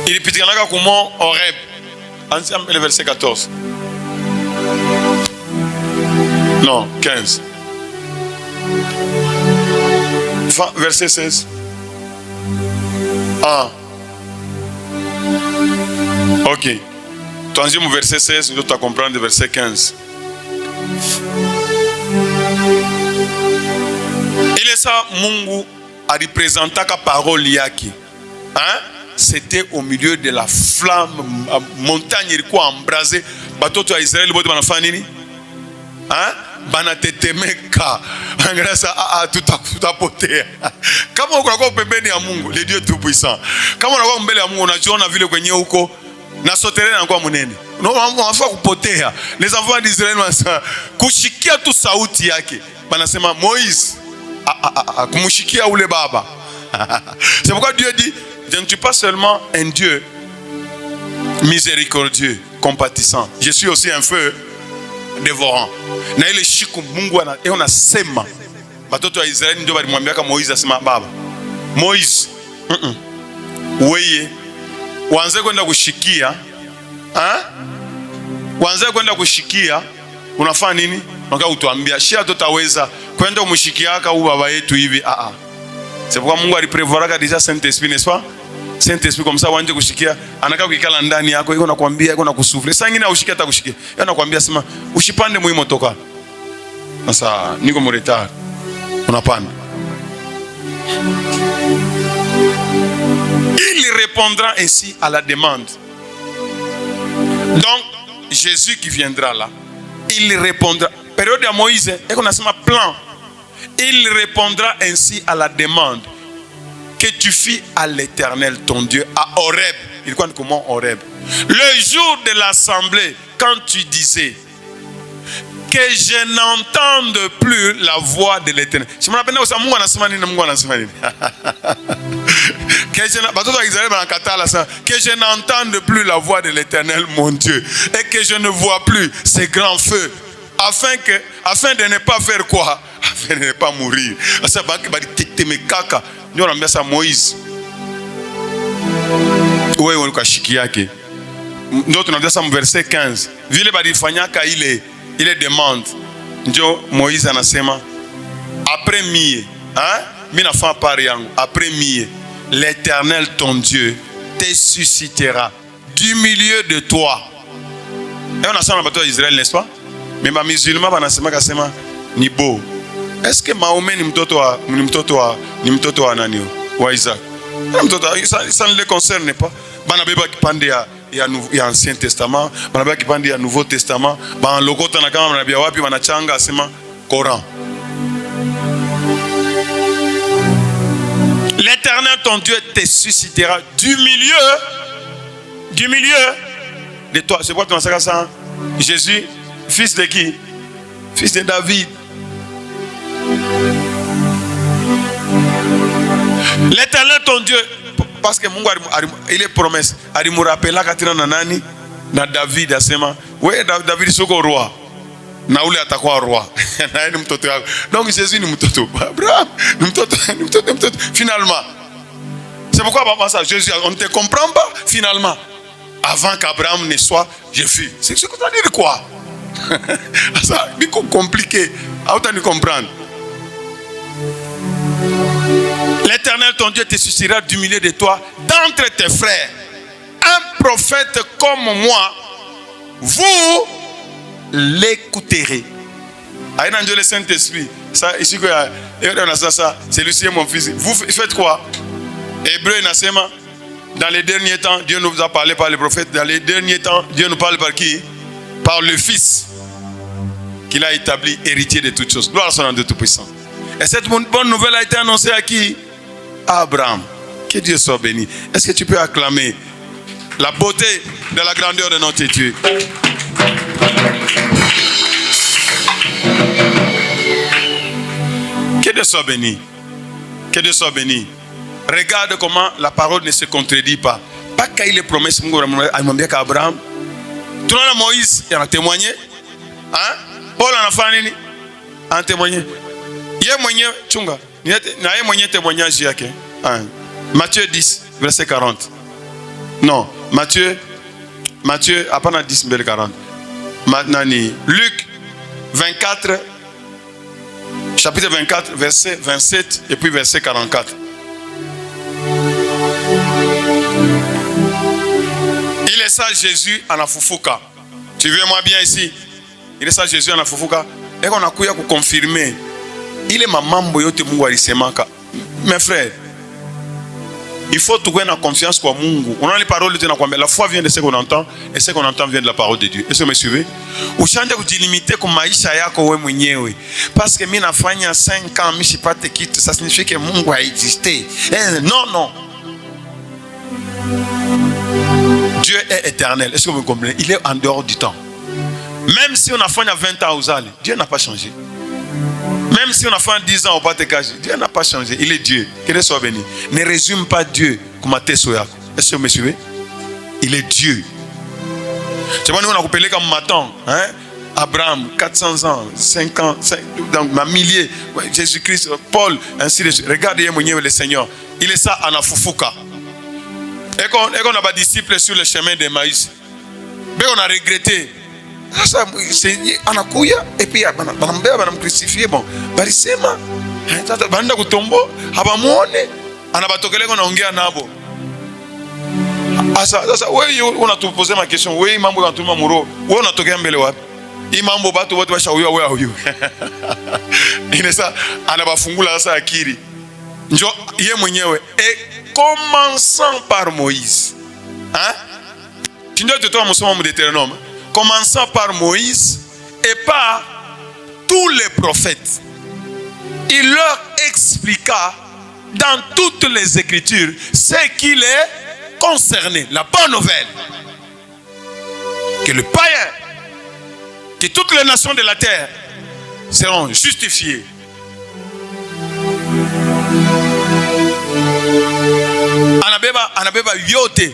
Il est Pitikanikaka comment Horeb. Ensemble le verset 14. Non, 15. Verset 16. Ah. Ok. Troisième verset 16, nous devons comprendre le verset 15. Il est ça, Mungu a représenté la parole yaki. Hein? C'était au milieu de la flamme, montagne ilikuwa embrasée. Batoto ya Israël bote banafanini? Hein? Banatetemeka. Angrasa tutapotea. Kama uko kwa pembeni ya Mungu, le Dieu tout puissant. Kama unakuwa mbele ya Mungu unajiona vile kwenye huko na soteleni anakuwa munene. Unafaa kupotea. Les enfants d'Israël wanasema kushikia tu sauti yake. Banasema Moïse kumushikia ule baba. C'est pourquoi Dieu dit je ne suis pas seulement un Dieu miséricordieux, compatissant. Je suis aussi un feu dévorant. Na ile shiku Mungu anasema batoto wa Israeli ndio balimwambia kama Moïse asema baba Moïse wewe uanze kwenda kushikia uanze kwenda kushikia unafanya nini? Unataka utuambia shia tutaweza kwenda umshikiaka huyu baba yetu hivi C'est pourquoi Mungu aliprévoiraka déjà Saint-Esprit, n'est-ce pas? Saint-Esprit comme ça wanje kushikia anaka kukikala ndani yako iko nakwambia iko nakusufle sasa ngine ushikia hata kushikia yeye anakuambia sema ushipande muhimu toka sasa niko mu retard unapanda. Il répondra ainsi à la demande. Donc Jésus qui viendra là, il répondra période de Moïse et qu'on a sema plan. Il répondra ainsi à la demande que tu fis à l'Éternel ton Dieu à Horeb. Il compte comment Horeb? Le jour de l'assemblée, quand tu disais que je n'entende plus la voix de l'Éternel. Je me rappelle aussi Mungu anasema nini? Que je n'entende plus la voix de l'Éternel mon Dieu et que je ne vois plus ces grands feux afin de ne pas faire quoi? Afin de ne pas mourir. Ça va que kaka. Nous on a ça Moïse. Ouais on kashiki yake. Nous on a ça verset 15. Vile badifanyaka ile demande. Ndio Moïse anasema après mie, hein? Mina fa par yangu. Après mie, l'Éternel ton Dieu te suscitera du milieu de toi. Et on a ça dans le bateau d'Israël, n'est-ce pas? Mais ma musulman banasema kasema ni beau. Est-ce que Mahomet ni mtoto wa nani wa Isaac? Ça ne le concerne pas. Banabeba kipande ya Ancien Testament, banabeba kipande ya Nouveau Testament, ban lokota na kama banabia wapi banachanga asema Coran. L'Éternel ton Dieu te suscitera du milieu de toi. C'est quoi ton ça? Jésus, fils de qui? Fils de David. L'Éternel ton Dieu, parce que Mungu il est promesse, il me rappelle katina na nani na David asema, ouais David soko roi. Na ule atakuwa roi. Na ni mtoto wako. Donc Jésus ni mtoto. Abraham, ni mtoto. Finalement. C'est pourquoi papa ça Jésus on ne te comprend pas finalement. Avant qu'Abraham ne soit, je fus. C'est ce que tu as dit quoi? Ça c'est compliqué. Autant de comprendre. L'Éternel ton Dieu te suscitera du milieu de toi d'entre tes frères un prophète comme moi, vous l'écouterez. Aïe Dieu le Saint-Esprit. Ça ici ça c'est Lucien mon fils. Vous faites quoi? Hébreu nasema dans les derniers temps, Dieu nous a parlé par les prophètes. Dans les derniers temps, Dieu nous parle par qui? Par le Fils qu'il a établi héritier de toutes choses. Gloire à son nom de Tout-Puissant. Et cette bonne nouvelle a été annoncée à qui? À Abraham. Que Dieu soit béni. Est-ce que tu peux acclamer la beauté de la grandeur de notre Dieu? Que Dieu soit béni. Que Dieu soit béni. Regarde comment la parole ne se contredit pas. Pas qu'il les promesses à Abraham. Tu vois Moïse, il en a témoigné. Hein? Paul en a fait un témoigné. Il y a moyen, Tchunga. Il y a moyen témoignage. Matthieu 10, verset 40. Non, Matthieu, à part 10, verset 40. Luc 24, chapitre 24, verset 27 et puis verset 44. Il est ça Jésus en Afufuka. Tu veux moi bien ici? Il est ça Jésus en Afufuka. Et on a couillé pour confirmer. Il est ma mambo yote Mungu alisemaka. Mes frères, il faut trouver la confiance kwa Mungu. On a les paroles de Nakwambia. La foi vient de ce qu'on entend et ce qu'on entend vient de la parole de Dieu. Est-ce que vous me suivez? Ushanja kujilimite kwa maisha yako wewe mwenyewe. Parce que mimi nafanya 5 ans mimi sipate kitu, ça signifie que Mungu haexiste. Non, non. Dieu est éternel. Est-ce que vous me comprenez? Il est en dehors du temps. Même si on a fait 20 ans aux allées, Dieu n'a pas changé. Même si on a fait 10 ans au Patékage, Dieu n'a pas changé. Il est Dieu. Qu'il soit béni. Ne résume pas Dieu comme à Tessoya. Est-ce que vous me suivez? Il est Dieu. C'est pas nous on a coupé comme matin. Hein? Abraham, 400 ans, 5 ans, donc ma millier, Jésus-Christ, Paul, ainsi de suite. Regardez le Seigneur. Il est ça en Afufuka. Et qu'on a pas disciples sur le chemin de Maïs. Mais on a regretté. C'est anakuya et puis banambea banamcrucifier bon barisema tata banda kutombo abamuone anabatokele kona ongea nabo asa wewe unatupose ma question wewe mambo yanatuma muro wewe unatokea mbele wapi hii mambo watu wote washauriwa wewe huyu inesa anabafungula sasa akili njo yeye mwenyewe et commençant par Moïse hein tindio tutoa msomo mu Deutéronome. Commençant par Moïse et par tous les prophètes. Il leur expliqua dans toutes les Écritures ce qui les concernait. La bonne nouvelle. Que le païen, que toutes les nations de la terre seront justifiées. Anabeba yote.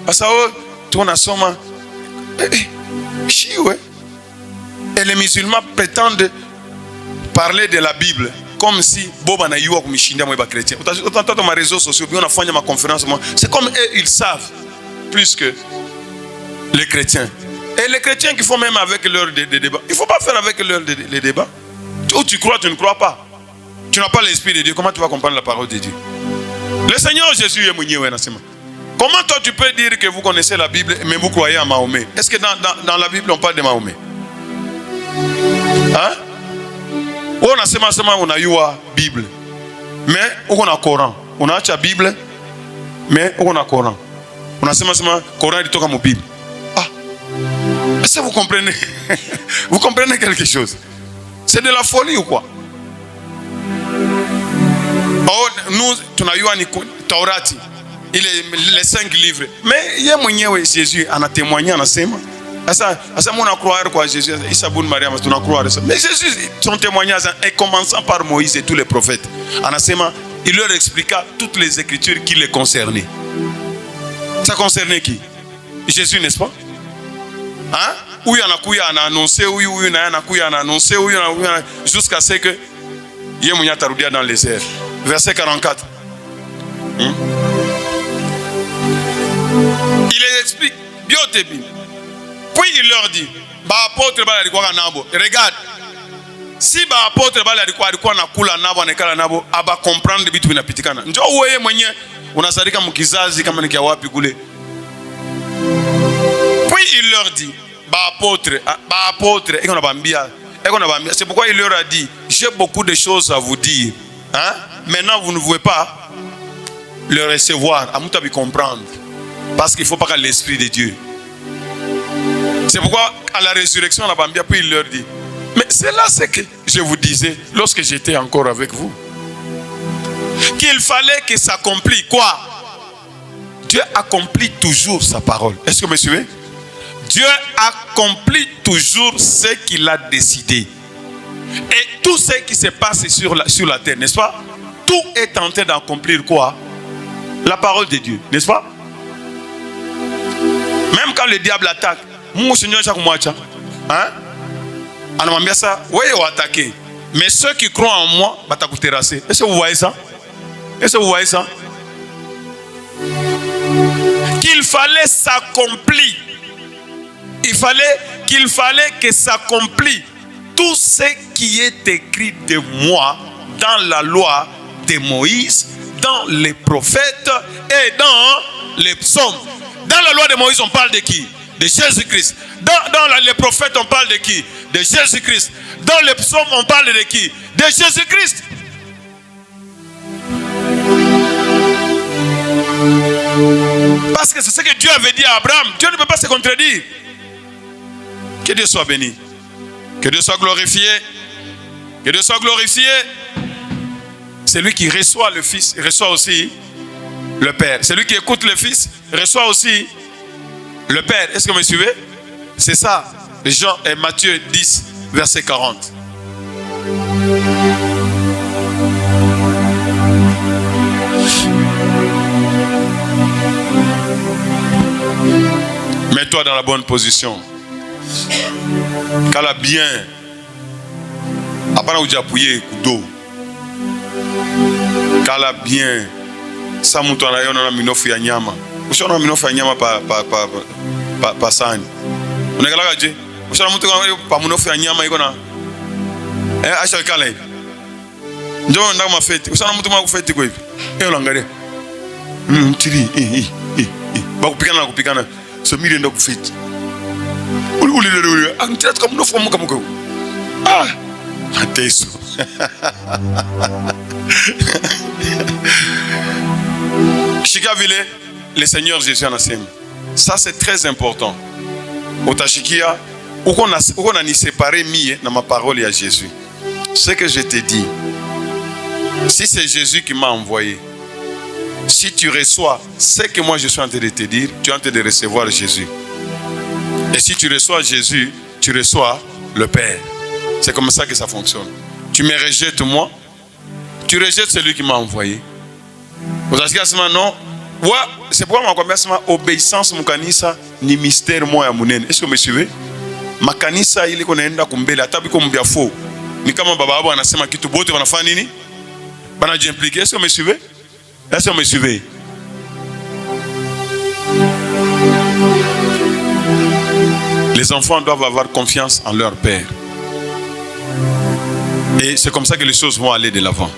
Parce que tout on a soma. Et les musulmans prétendent parler de la Bible comme si Boba na yuwa kumishinda mwa chrétien. Utatoto ma réseaux sociaux, on a fait ma conférence, c'est comme eux ils savent plus que les chrétiens. Et les chrétiens qui font même avec leur débat, il ne faut pas faire avec leur les débats. Ou tu crois, tu ne crois pas. Tu n'as pas l'esprit de Dieu. Comment tu vas comprendre la parole de Dieu? Le Seigneur Jésus est mouillé. Comment toi tu peux dire que vous connaissez la Bible mais vous croyez à Mahomet? Est-ce que dans la Bible on parle de Mahomet? Hein? On a seulement on a eu la Bible. Mais on a le Coran. On a la Bible mais on a le Coran. On a seulement le Coran qui toque à Bible. Ah. Est-ce que vous comprenez? Vous comprenez quelque chose? C'est de la folie ou quoi? Oh, nous, on a eu un Taurati. Il est les 5 livres. Mais il y a mon Jésus en a témoigné en a sema. Ça on a croire quoi Jésus. Il s'aboune Maria, mais on a croire ça. Mais Jésus, son témoignage est commençant par Moïse et tous les prophètes. En a sema, il leur expliqua toutes les écritures qui les concernaient. Ça concernait qui? Jésus, n'est-ce pas? Hein? Où il y en a qui a annoncé, où il y en a qui a annoncé, jusqu'à ce que Yémounia taroudia dans les airs. Verset 44. Il les explique. Puis il leur dit, regarde, si apôtre aba comprendre bitu binapitikana. Njoo wewe mwenyewe unasadika mkizazi kama ni kia wapi kule. Puis il leur dit, apôtre, c'est pourquoi il leur a dit, j'ai beaucoup de choses à vous dire. Hein? Maintenant vous ne voulez pas. le recevoir, à muta comprendre. Parce qu'il ne faut pas que l'Esprit de Dieu. C'est pourquoi à la résurrection, la Bambia, puis il leur dit, mais c'est là ce que je vous disais lorsque j'étais encore avec vous. Qu'il fallait que s'accomplisse quoi? Dieu accomplit toujours sa parole. Est-ce que vous me suivez? Dieu accomplit toujours ce qu'il a décidé. Et tout ce qui se passe sur la terre, n'est-ce pas? Tout est en train d'accomplir quoi? La parole de Dieu, n'est-ce pas? Même quand le diable attaque, mon Seigneur chaque mois, hein? Alors on ça, oui, on attaquer. Mais ceux qui croient en moi, bah t'as terrasser. Est-ce que vous voyez ça? Est-ce que vous voyez ça? Qu'il fallait s'accomplir. Qu'il fallait que s'accomplisse tout ce qui est écrit de moi dans la loi de Moïse, dans les prophètes et dans les psaumes. Dans la loi de Moïse, on parle de qui? De Jésus-Christ. Dans les prophètes, on parle de qui? De Jésus-Christ. Dans les psaumes, on parle de qui? De Jésus-Christ. Parce que c'est ce que Dieu avait dit à Abraham. Dieu ne peut pas se contredire. Que Dieu soit béni. Que Dieu soit glorifié. Que Dieu soit glorifié. Celui qui reçoit le Fils reçoit aussi le Père. Celui qui écoute le Fils reçoit aussi le Père. Est-ce que vous me suivez? C'est ça. Jean et Matthieu 10, verset 40. Mets-toi dans la bonne position. Kala bien. Après, on a appuyé kudo. Kala bien. Ça monte en ayant un minofu ya nyama. Vous savez un minofu ya nyama pa sani. On est là gadje. Vous savez monte pa minofu ya nyama iko na. Acha kala. Ndio ndako mafeti. Vous savez monte ma kufeti kwa hivi. Langare. Tiri ba kupikana. So mire ndo kufeti. Uli angithatha kama minofu muka muka. Ah! Ateso. Shikavile, le Seigneur Jésus en asem. Ça c'est très important. Otashikia, où on a ni séparé mie dans ma parole à Jésus. Ce que je te dis, si c'est Jésus qui m'a envoyé, si tu reçois ce que moi je suis en train de te dire, tu es en train de recevoir Jésus. Et si tu reçois Jésus, tu reçois le Père. C'est comme ça que ça fonctionne. Tu me rejettes moi, tu rejettes celui qui m'a envoyé. Vous avez dit non? Ouais, c'est pourquoi je dis que obéissance mukanisa ni mystère moi ya munene. Est-ce que vous me suivez? Makanisa ile konaenda kumbele hatabi ko mbia fo. Ni kama baba wao anasema kitu bote wanafanya nini? Banajiimpliquer. Est-ce que vous me suivez? Est-ce que vous me suivez? Les enfants doivent avoir confiance en leur père. Et c'est comme ça que les choses vont aller de l'avant.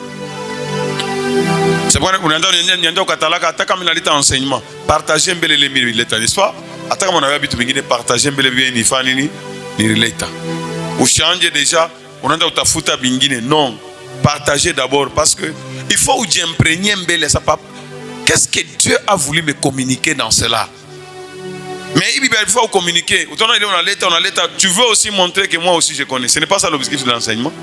C'est pourquoi on a au Katalaka, attaque comme il a enseignement. Partagez un bel élément, n'est-ce pas? Attaque mon avis, tu partager un bel élément, ni fanini, ni relata. Ou changer déjà, on a au tafuta bingine. Non, partagez d'abord parce que il faut que j'imprègne un bel ça. Qu'est-ce que Dieu a voulu me communiquer dans cela? Mais il faut communiquer. On a l'état. Tu veux aussi montrer que moi aussi je connais. Ce n'est pas ça l'objectif de l'enseignement.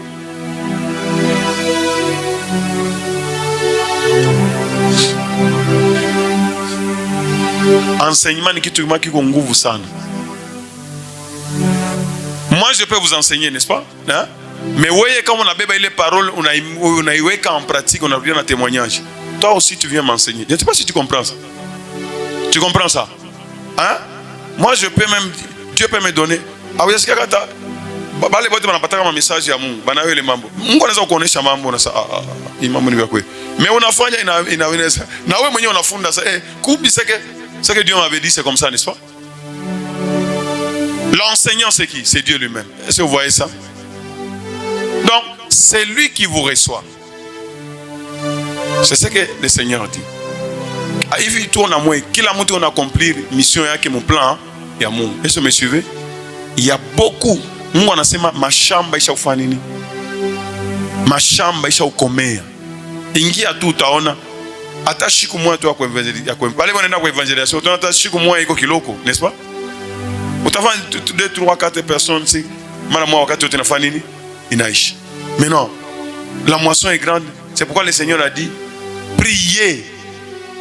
Enseignement ni kitu kiko nguvu sana. Moi je peux vous enseigner, n'est-ce pas? Hein? Mais voyez quand on a bébé les paroles, on a en pratique, on a bien un témoignage. Toi aussi tu viens m'enseigner. Je ne sais pas si tu comprends ça. Tu comprends ça? Hein? Moi je peux même, Dieu peut me donner. Ah oui, est-ce qu'il y a bale bote banapataka ma message ya Mungu. Bana wele mambo. Mungu anaweza kuonesha mambo na hii mambo ni kwa. Mais unafanya inaweza. Na wewe mwenyewe unafunda ça. Kubi ce que Dieu m'avait dit, c'est comme ça, n'est-ce pas? L'enseignant c'est qui? C'est Dieu lui-même. Est-ce que vous voyez ça? Donc, c'est lui qui vous reçoit. C'est ce que le Seigneur dit. Hivi tourne à moi, kila mtu on accomplir mission yake mon plan ya Mungu. Est-ce que vous me suivez? Il y a beaucoup. Mungu anasema mashamba isha kufanya nini? Mashamba isha ukomea. Ingia tu utaona Ata shiku moya tu ya pale wanaenda kwa evangelisation, ata shiku moya iko kiloko, n'est-ce pas? Utafanya 2, 3, 4 personnes si mara moja wakati wote nafanya nini? Inaisha. Mais non, la moisson est grande. C'est pourquoi le Seigneur a dit priez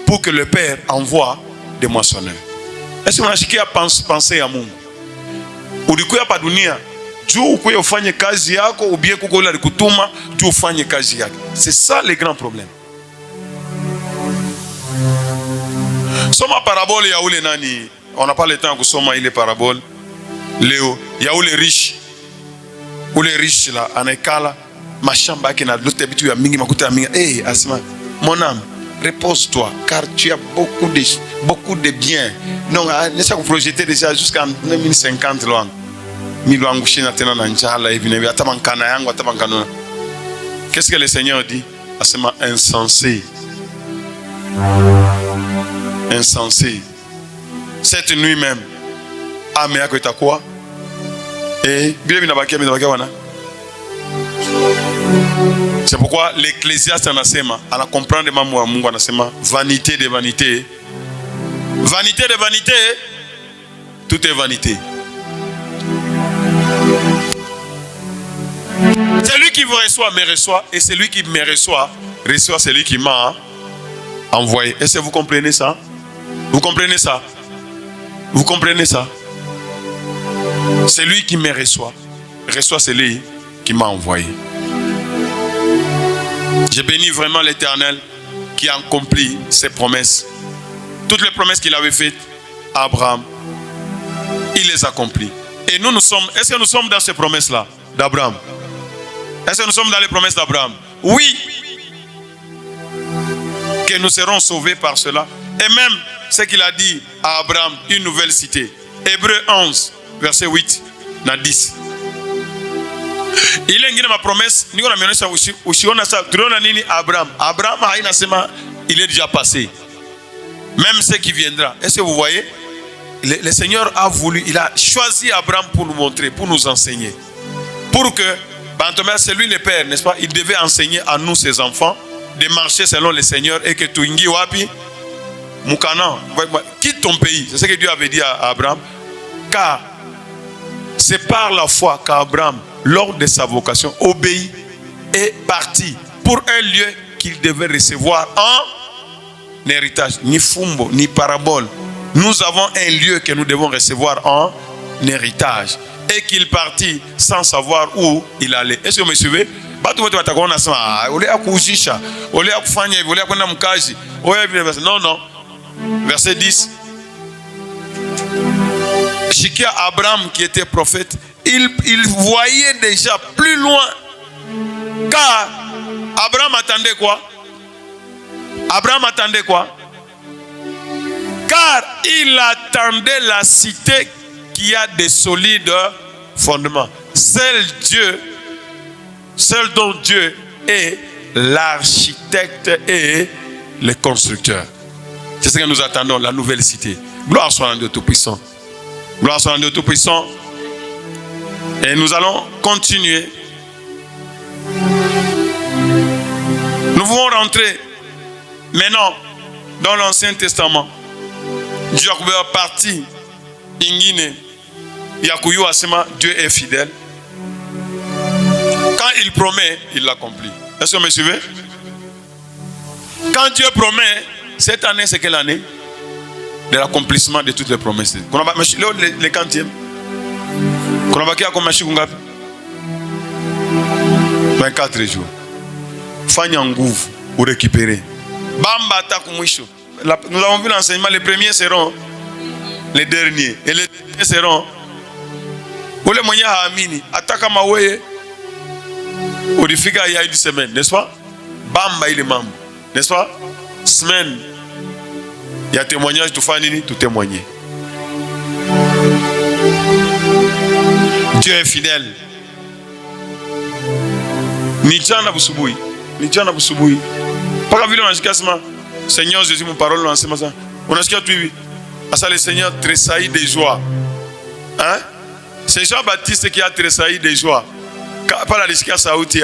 pour que le Père envoie des moissonneurs. Est-ce que unashikia penser ya Mungu? Ulikuwa hapa dunia juu ukuye ufanye kazi yako, ubie kuko ule alikutuma juu ufanye kazi yake. C'est ça le grand problème. Soma parabole ya ule nani? On n'a pas le temps de kusoma ile parabole leo ya ule riche. Ule riche là anaikala mashamba yake na lote bitu ya mingi makuta ya mingi. Asma, mon âme, repose-toi car tu as beaucoup de biens. Non, laisse vous projeter déjà jusqu'en 2050 loin. Miloangu shina tena na njala hivi na hata mankana yangu hata mankana. Qu'est-ce que le Seigneur dit? Asma, insensé. Insensé. Cette nuit même, ame yako itakuwa bila binabakia wana. C'est pourquoi l'Ecclésiaste anasema, ana comprendre mambo ya Mungu anasema vanité de vanité. Vanité de vanité, tout est vanité. Celui qui vous reçoit me reçoit, et celui qui me reçoit celui qui m'a envoyé. Est-ce que vous comprenez ça? Vous comprenez ça? Vous comprenez ça? Celui qui me reçoit celui qui m'a envoyé. Je bénis vraiment l'Éternel qui a accompli ses promesses. Toutes les promesses qu'il avait faites à Abraham, il les accomplit. Et nous sommes, est-ce que nous sommes dans ces promesses-là d'Abraham? Est-ce que nous sommes dans les promesses d'Abraham? Oui. Que nous serons sauvés par cela. Et même ce qu'il a dit à Abraham, une nouvelle cité. Hébreux 11, verset 8 à 10. Il y a une promesse. Abraham il est déjà passé. Même ce qui viendra. Est-ce que vous voyez? Le Seigneur a voulu, il a choisi Abraham pour nous montrer, pour nous enseigner. Pour que, c'est lui le Père, n'est-ce pas? Il devait enseigner à nous, ses enfants, de marcher selon le Seigneur et que tu ingi wapi Mukana, quitte ton pays. C'est ce que Dieu avait dit à Abraham. Car c'est par la foi qu'Abraham, lors de sa vocation, obéit et parti pour un lieu qu'il devait recevoir en héritage. Ni fumbo, ni parabole. Nous avons un lieu que nous devons recevoir en héritage. Et qu'il partit sans savoir où il allait. Est-ce que vous me suivez? Non, non. Verset 10. Chikia Abraham qui était prophète, il voyait déjà plus loin. Car Abraham attendait quoi? Abraham attendait quoi? Car il attendait la cité qui a des solides fondements. Seul dont Dieu est l'architecte et le constructeur. C'est ce que nous attendons, la nouvelle cité. Gloire soit à Dieu Tout-Puissant. Gloire soit à Dieu Tout-Puissant. Et nous allons continuer. Nous voulons rentrer maintenant dans l'Ancien Testament. Dieu a parti. Ingine. Yakuyu Asema, Dieu est fidèle. Quand il promet, il l'accomplit. Est-ce que vous me suivez? Quand Dieu promet, cette année, c'est quelle année? De l'accomplissement de toutes les promesses. Le quantième? 24 jours. Fanya nguvu ou récupérer. Bamba takumwisho. Nous avons vu l'enseignement, les premiers seront les derniers. Et les derniers seront. Ole mwenye haamini ataka maweye ulifika ya une semaine, n'est-ce pas? Bamba ile mambo, n'est-ce pas? Semaine ya témoignage, tu fais nini? Tu témoigner. Dieu est fidèle. Ni jana busubuhi, ni jana busubuhi. Paka vile unasikia sema Seigneur Jésus, mon parole unasema ça. Unasikia tu hivi. Asa le Seigneur tressaillit de joie. Hein? C'est Jean-Baptiste qui a tressailli de joie. Par la risque sauti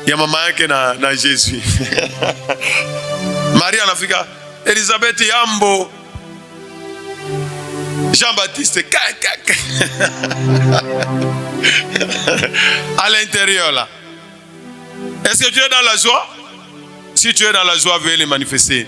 ya mama yake na Jésus. Maria anafika, Elisabeth yambo, Jean-Baptiste à l'intérieur là. Est-ce que tu es dans la joie? Si tu es dans la joie, veuillez les manifester.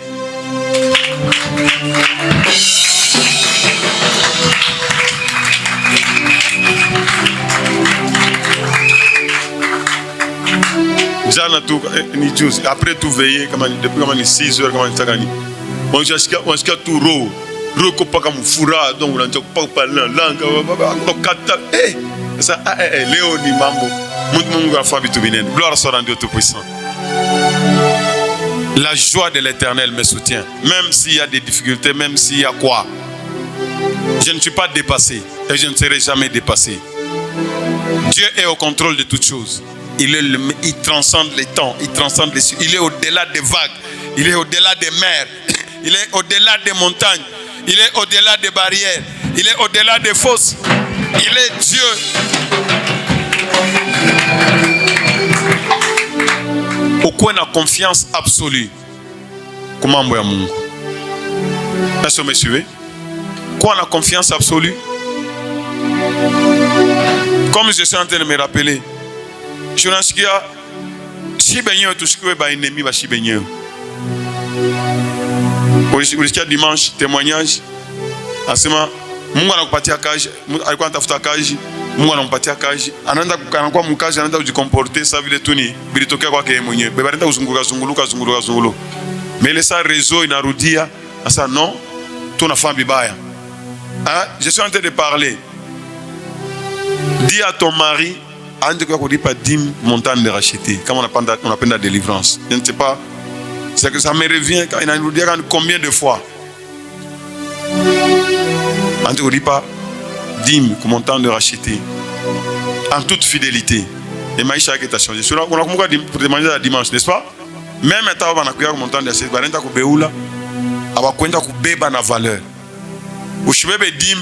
Après tout veiller, depuis 6 heures, on jusqu'à tout ro. Pas fura, donc on pas parler en langue. Ça, Léo ni mambo. Gloire soit rendue au Tout-Puissant. La joie de l'Éternel me soutient. Même s'il y a des difficultés, même s'il y a quoi. Je ne suis pas dépassé et je ne serai jamais dépassé. Dieu est au contrôle de toutes choses. Il transcende les temps, il transcende les cieux. Il est au-delà des vagues, il est au-delà des mers, il est au-delà des montagnes, il est au-delà des barrières, il est au-delà des fosses. Il est Dieu. Pourquoi on a confiance absolue? Comment on Mungu? Est-ce que vous me suivez? Quoi on a confiance absolue? Comme je suis en train de me rappeler, je ne sais pas si tout ce que est ennemi va si bien. Aujourd'hui dimanche témoignage. Asema Mungu anakupatia kazi, alikuwa anatafuta kazi, Mungu anampatia kazi. Anaenda kwa mkazi, anaenda kujikomporter sa vile tu ni bilitokea kwake yeye mwenyewe. Baba anaenda kuzunguka. Mais le sa réseau inarudia, asa non, tunafanya vibaya. Hein? Je suis en train de parler. Dis à ton mari, ande kwa kulipa 10 montants de racheter. Comme on appelle la délivrance. Je ne sais pas. C'est que ça me revient quand il a nous dit combien de fois. Ande kwa kulipa 10 montants de racheter. En toute fidélité. Et maisha yake itachangé. Sura unakumbuka pour demander la dimanche, n'est-ce pas? Même état banakuya kwa montant de racheter, banenda kubeula, abakwenda kubeba na valeur. Ushibebe 10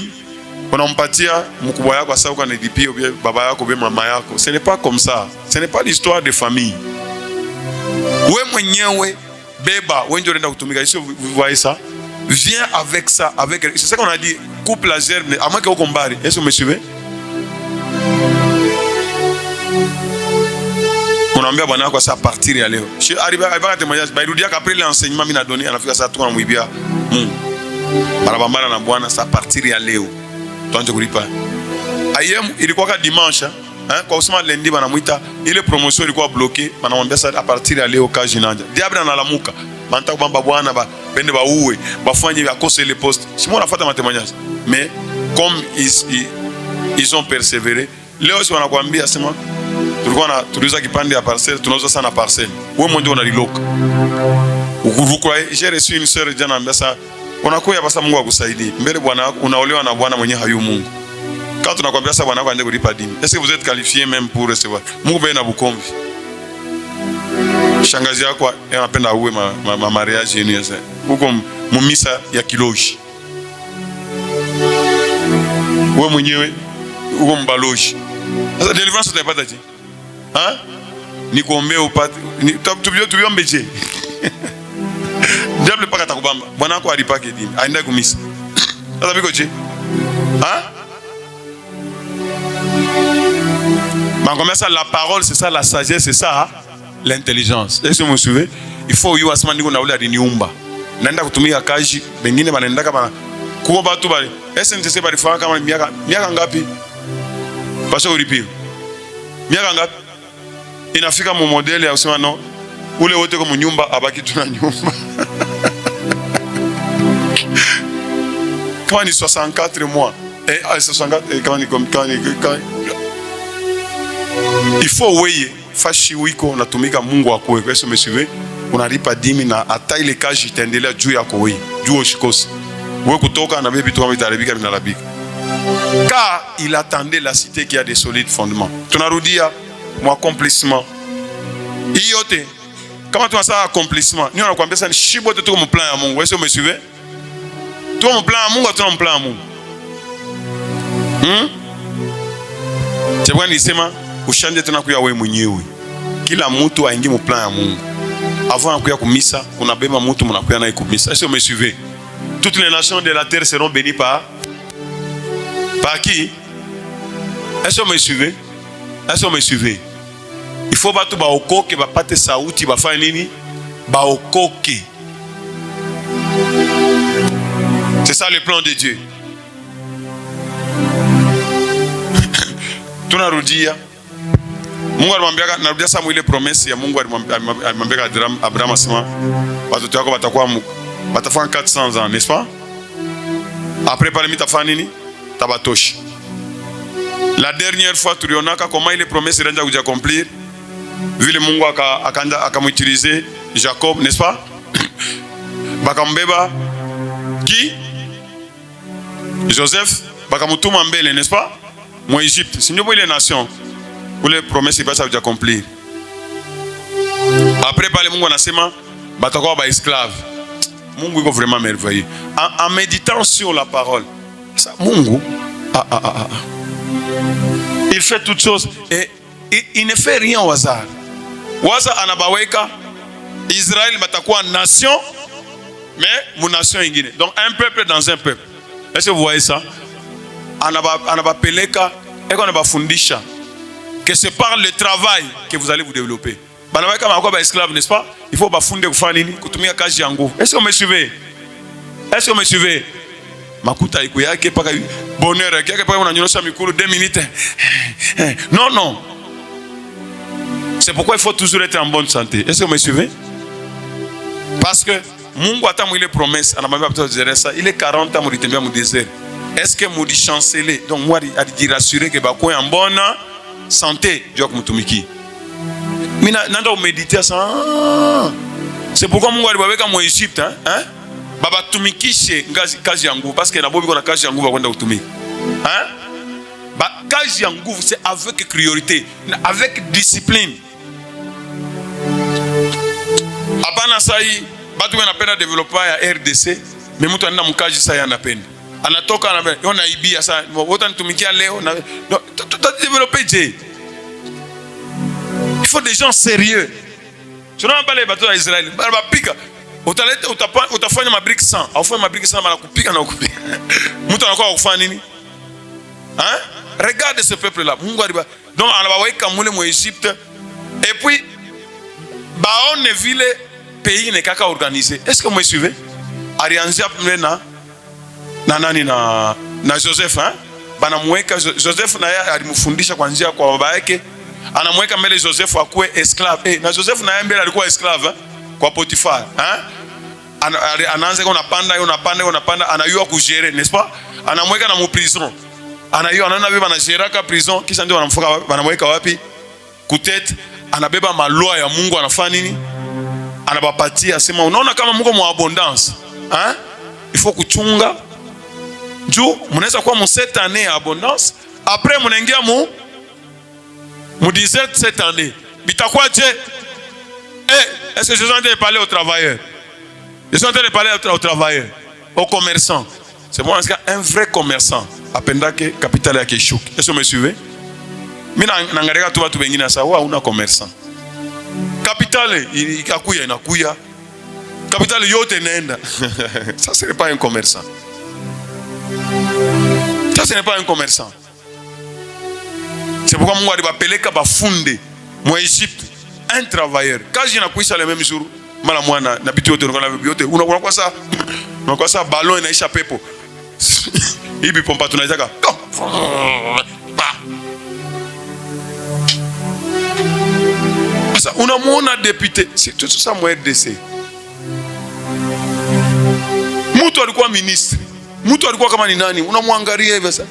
unampatia mkubwa yako asa ukanilipia baba yako be mama yako. Ce n'est pas comme ça. Ce n'est pas l'histoire de famille. Wewe mwenyewe beba, wewe ndio unaenda kutumika. Vous voyez ça? Viens avec ça, avec. C'est ça qu'on a dit. Coupe la gerbe, à moins que vous combarez. Est-ce que vous me suivez? On a mis à bana quoi ça partir et aller. Je suis arrivé à témoignage. Bah il dit qu'après l'enseignement qu'il a donné, on a fait ça tout en Mwibia. Barabara na bwana ça partir et aller. Tuanze kulipa. Ayem ilikuwa dimanche, kwa usema lundi banamuita ile promotion ilikuwa bloquée, banamwambia ça à partir ya leo kazi nanja. Diable analamuka. Banta kubamba bwana ba bende ba uwe, bafanye akose les postes. Si moi nafuata témoignage. Mais comme ils ont persévéré, leo si wanakuambia sema tulikuwa na tuliuza kipande ya parcelle, tunauza sana parcelle. Wewe mwenyewe unaliloka. Vous croyez, j'ai reçu une sœur jana anambia ça unakuya basa Mungu akusaidie. Mbele bwana unaolewa na bwana mwenye hayu Mungu. Quand tunakwambia sasa bwana wako aende kulipa dini. Est-ce que vous êtes qualifié même pour recevoir? Mungu bena bukomvi. Shangazi yako anapenda uwe ma mariage yenu yasa. Huko mumisa ya kiloji. Wewe mwenyewe uko mbaloji. Sasa deliverance utapata je? Hein? Ni kuombea upate. Tubiombe je? Diable pas katakubamba. Bwana wako alipake dini. Aenda kumisa. Sasa biko je? Hein? Mais comme ça, la parole, c'est ça, la sagesse, c'est ça, l'intelligence. Est-ce que vous me suivez? Il faut y avoir ce qu'on a dit niumba. Nenda kutumia kaji, bengine banenda kama kuko batu bali. SNTC bali fanya kama miaka ngapi? Pasha ulipio. Miaka ngapi? Inafika mu modele ya kusema no. Ule wote kwa nyumba abaki tuna nyumba. Kama ni 64 mois. 64 quand il faut weye fashi wiko natumika Mungu wako. Est-ce que me suivez? Unalipa 10 na hata ile kazi itaendelea juu yako wewe. Juu ushikosi. Wewe kutoka na bibi tu kama itarabika binarabika. Car il attendait la cité qui a des solides fondements. Tunarudia mon accomplissement. Iyote. Kama tunasema accomplissement, ni anakuambia sana shibote tuko mu plan ya Mungu. Est-ce que me suivez? Tuko mu plan ya Mungu, tuko mu plan ya Mungu. C'est pourquoi nisema ushanje tena kuya wewe mwenyewe. kila mtu aingie mu plan ya Mungu. Avant kuya kumisa, unabeba mtu mnakuya naye kumisa. Est-ce que vous me suivez? Toutes les nations de la terre seront bénies par qui? Est-ce que vous me suivez? Est-ce que vous me suivez? Il faut batu ba okoke ba pate sauti ba fa nini? Ba okoke. C'est ça le plan de Dieu. Tunarudia. Mungu alimwambia, narudia sasa ile promesse ya Mungu alimwambia Abraham asema watoto wako watafanya 400 ans, n'est-ce pas? Après pale mitafanya nini? Tabatoshi. La dernière fois tulionaka comment ile promesse ilianza kujiaccomplir. Vile Mungu akamutiliser Jacob, n'est-ce pas? Bakambeba qui? Joseph, bakamutuma mbele, n'est-ce pas? Moi Égypte, c'est une bonne nation. Où les promesses ne peuvent pas accomplir. Après par le Mungu anasema batakuwa ba esclave. Mungu iko vraiment merveilleux. En méditant sur la parole, ça Mungu il fait toutes choses et il ne fait rien au hasard. Waza anabaweka Israël batakuwa nation mais mon nation ingine. Donc un peuple dans un peuple. Est-ce que vous voyez ça? Anabapeleka et qu'on abafundisha que c'est par le travail que vous allez vous développer. Banaweka makwa ba esclave, n'est-ce pas? Il faut bafunde kufanya nini? Kutumia kazi ya nguvu. Est-ce que vous me suivez? Est-ce que vous me suivez? Makuta iko yake paka bonheur yake paka unanyosha mikuru 2 minutes. Non non. C'est pourquoi il faut toujours être en bonne santé. Est-ce que vous me suivez? Parce que Mungu atamu ile promesse anamwambia mtoto Zeresa, il est 40 ans mulitembea mu désert. Est-ce que mudi chanceler? Donc moi a dit rassurer que ba ko en bonne santé Dieu kumtumiki. Mina nanda méditer ça. C'est pourquoi Mungu alibaweka mu Egypte hein? Baba tumikishe kazi ya nguvu parce que na bobi kuna kazi ya nguvu kwenda kutumika. Hein? Ba kazi ya nguvu c'est avec priorité, avec discipline. Abana sai batu wanapenda developer ya RDC, mais mtu anaenda mkaji sai anapenda. Anatoka anapenda, yona ibia sana, wote nitumikia leo na développer je. Il faut des gens sérieux. Tu n'as pas les bateaux d'Israël. Bapika. Utafanya mabrick 100. Aufanya mabrick 100 mara kupika na kupika. Mtu anakuwa kufanya nini? Hein? Regarde ce peuple là. Mungu aliba. Donc anabaweka mule mu Égypte. Et puis baone vile pays ne kaka organisé. Est-ce que vous me suivez? Arianzia mlena na nani na Joseph hein? Banamweka Joseph na yeye alimfundisha kuanzia kwa baba yake. Anamweka mbele Joseph akuwe esclave. Na Joseph na yeye mbele alikuwa esclave kwa Potiphar, hein? Anaanza unapanda anayua kugere, n'est-ce pas? Anamweka na mu prison. Anayua anaona beba na geraka prison kisha ndio wanamfuka wanamweka wapi? Kutete anabeba malua ya Mungu anafanya nini? Anabapatia sema unaona kama Mungu mu abondance, hein? Il faut kuchunga. Juu mnaweza kuwa mu 7 années ya abondance, après mnaingia mu désert cette année. Bitakuwa je? Est-ce que je suis en train de parler aux travailleurs? Je suis en train de parler aux travailleurs, aux commerçants. C'est bon, un vrai commerçant. Apendake capital yake chouk. Est-ce que vous me suivez? Mina nangareka tu watu wengine sasa wa una commerçant. Capital ikakuya inakuya. Capital yote inaenda. Ça ce n'est pas un commerçant. Ça ce n'est pas un commerçant. C'est pourquoi Mungu alibapeleka bafunde mu Égypte un travailleur. Kazi inakuisha le même jour. Mala mwana na bitu yote unaona yote. Unakuwa saa ballon inaisha pepo. Hivi pompa tunaitaka. Sasa unamuona député, c'est tout ça mu RDC. Mtu alikuwa ministre. Mtu alikuwa kama ni nani? Unamwangalia hivi sasa.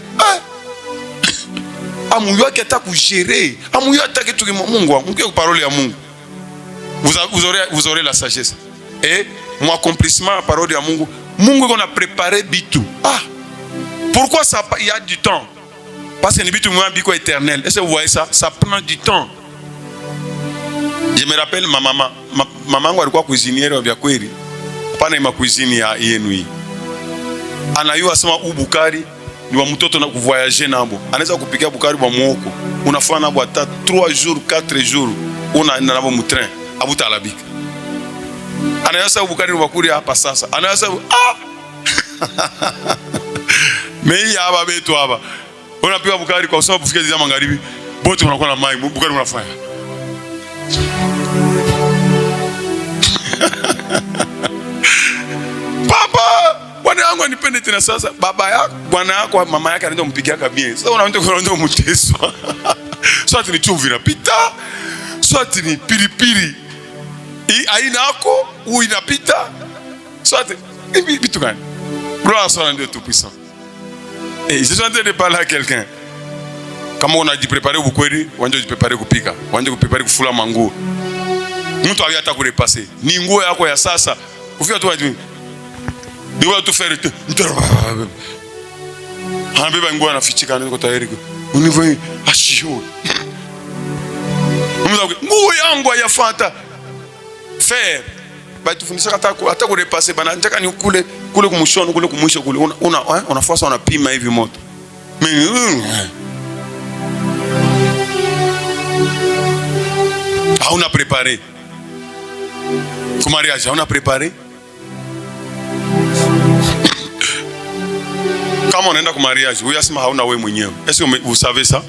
Amuyo yake ataka kugérer. Amuyo ataka kitu kimoja. Mungu, mkiwa parole ya Mungu. Vous aurez la sagesse. Et mon accomplissement à la parole de Mungu. Mungu on a préparé bitu. Ah. Pourquoi ça il y a du temps? Parce que le bitu est biko éternel. Est-ce que vous voyez ça? Ça prend du temps. Je me rappelle ma maman. Maman alikuwa cuisinière vya kweli. Hapana ima cuisine ya yenu hii. Anayua sema ubukari ni wa mtoto na kuvoyager nabo. Anaweza kupikia bukari wa muoko. Unafanya nabo hata 3 jours, 4 jours. una nabo mutrain abuta alabika anayasa bukari bakuri hapa sasa anayasa mei hapa betu hapa unapiga bukari kwa sababu fika za magharibi bote unakuwa na mai bukari unafanya baba bwana wangu anipende tena sasa baba yako bwana yako mama yake anaenda kumpigia kabisa sasa unaenda kuondoa mteso swati ni chumvi inapita swati ni pilipili aina yako inapita swati vitu gani gloire soit Dieu tout puissant et je suis en train de parler à quelqu'un kama unajiprepare ukweli wanje ujiprepare kupika wanje kuprepare kufula manguo mtu hata kurepase ni nguo yako ya sasa kufika tu wajui ndio tu faire beba nguo anafichika niko tayari univyo ashio nguo yangu hayafata faire batufundisha hata kurepase bana nataka ni kule kumshono kule kumwisho kule unafuasa unapima hivi moto hauna préparé pour mariage hauna préparé kama unaenda kwa mariage uyasema hauna wewe mwenyewe est-ce que vous savez ça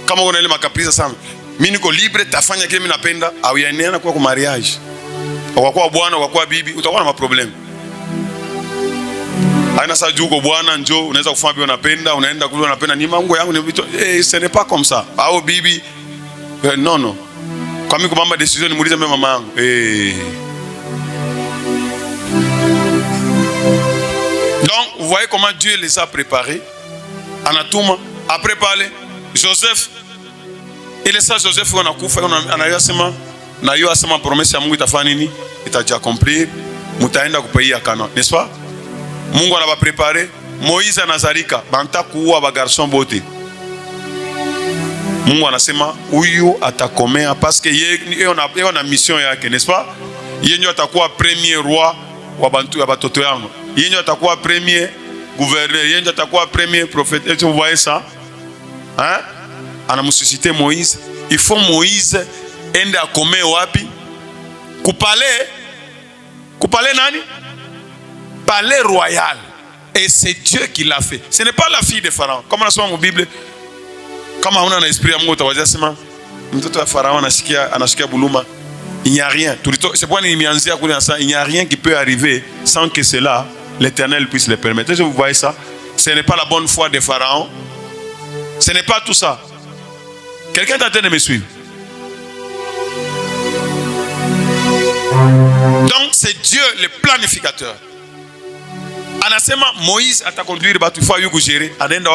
kama una ile makaprisa sana mimi niko libre tafanya kile mimi napenda au yaenea kwa mariage kwa bwana kwa bibi utakuwa na maproblem aina saa juko bwana njoo unaweza kufanya bila unapenda unaenda kule unapenda ni mangu yangu ni vitu ce n'est pas comme ça au bibi non kwa mimi kama decision nimuulize mimi mama yangu donc vous voyez comment Dieu les a préparés anatuma après parler Joseph ile saa Joseph anakufa anayasema na hiyo asema promesse ya Mungu itafanya nini itajiaccomplir mtaenda kupaia Canaan n'est-ce pas Mungu anaba préparer Moïse anazalika banta kuua ba garçon bote Mungu anasema huyu atakomea parce que yeye na mission yake n'est-ce pas yeye ndio atakuwa premier roi wa bantu ya batoto yangu yeye ndio atakuwa premier gouverneur yeye ndio atakuwa premier prophète et vous voyez ça hein anamsusciter Moïse il faut Moïse ende akomee wapi kupale nani palais royal et c'est Dieu qui l'a fait ce n'est pas la fille de Pharaon comme on a souvent dans la Bible kama una na esprit ya Mungu utawazia sema mtoto wa Pharaon anashikia buluma il n'y a rien c'est pourquoi nimeanzia kule ça il n'y a rien qui peut arriver sans que cela l'Éternel puisse le permettre. Est-ce que vous voyez ça ce n'est pas la bonne foi de Pharaon ce n'est pas tout ça quelqu'un est en train de me suivre donc c'est Dieu le planificateur anasema Moïse ataconduire batu fa yuko gérer anaenda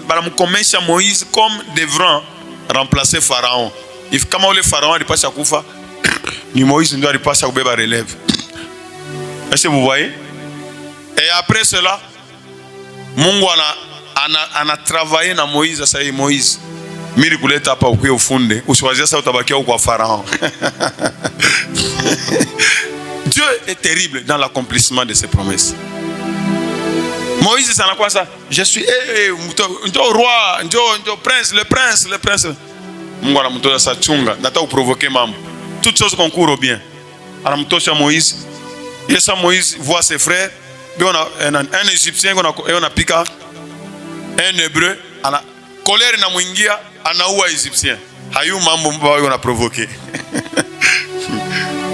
banamkomesha Moïse comme devant remplacer Pharaon if kama ule Pharaon alipasha kufa ni Moïse ndio alipasha kubeba relève. Est-ce que vous voyez et après cela Mungu ana travailler na Moïse sasa hii Moïse mimi kuleta hapa ukwe ufunde usiwazie sasa utabakia kwa Pharaon. Dieu est terrible dans l'accomplissement de ses promesses. Moïse ça quoi ça je suis roi ndio prince le prince Mungu anamtoa sa chunga nataka provoquer mambo toutes choses concourent au bien anamtosha Moïse et ça Moïse voit ses frères un Égyptien on a pika un hébreu ana colère na mwingia anaua Égyptien hayu mambo mbaya on a provoqué.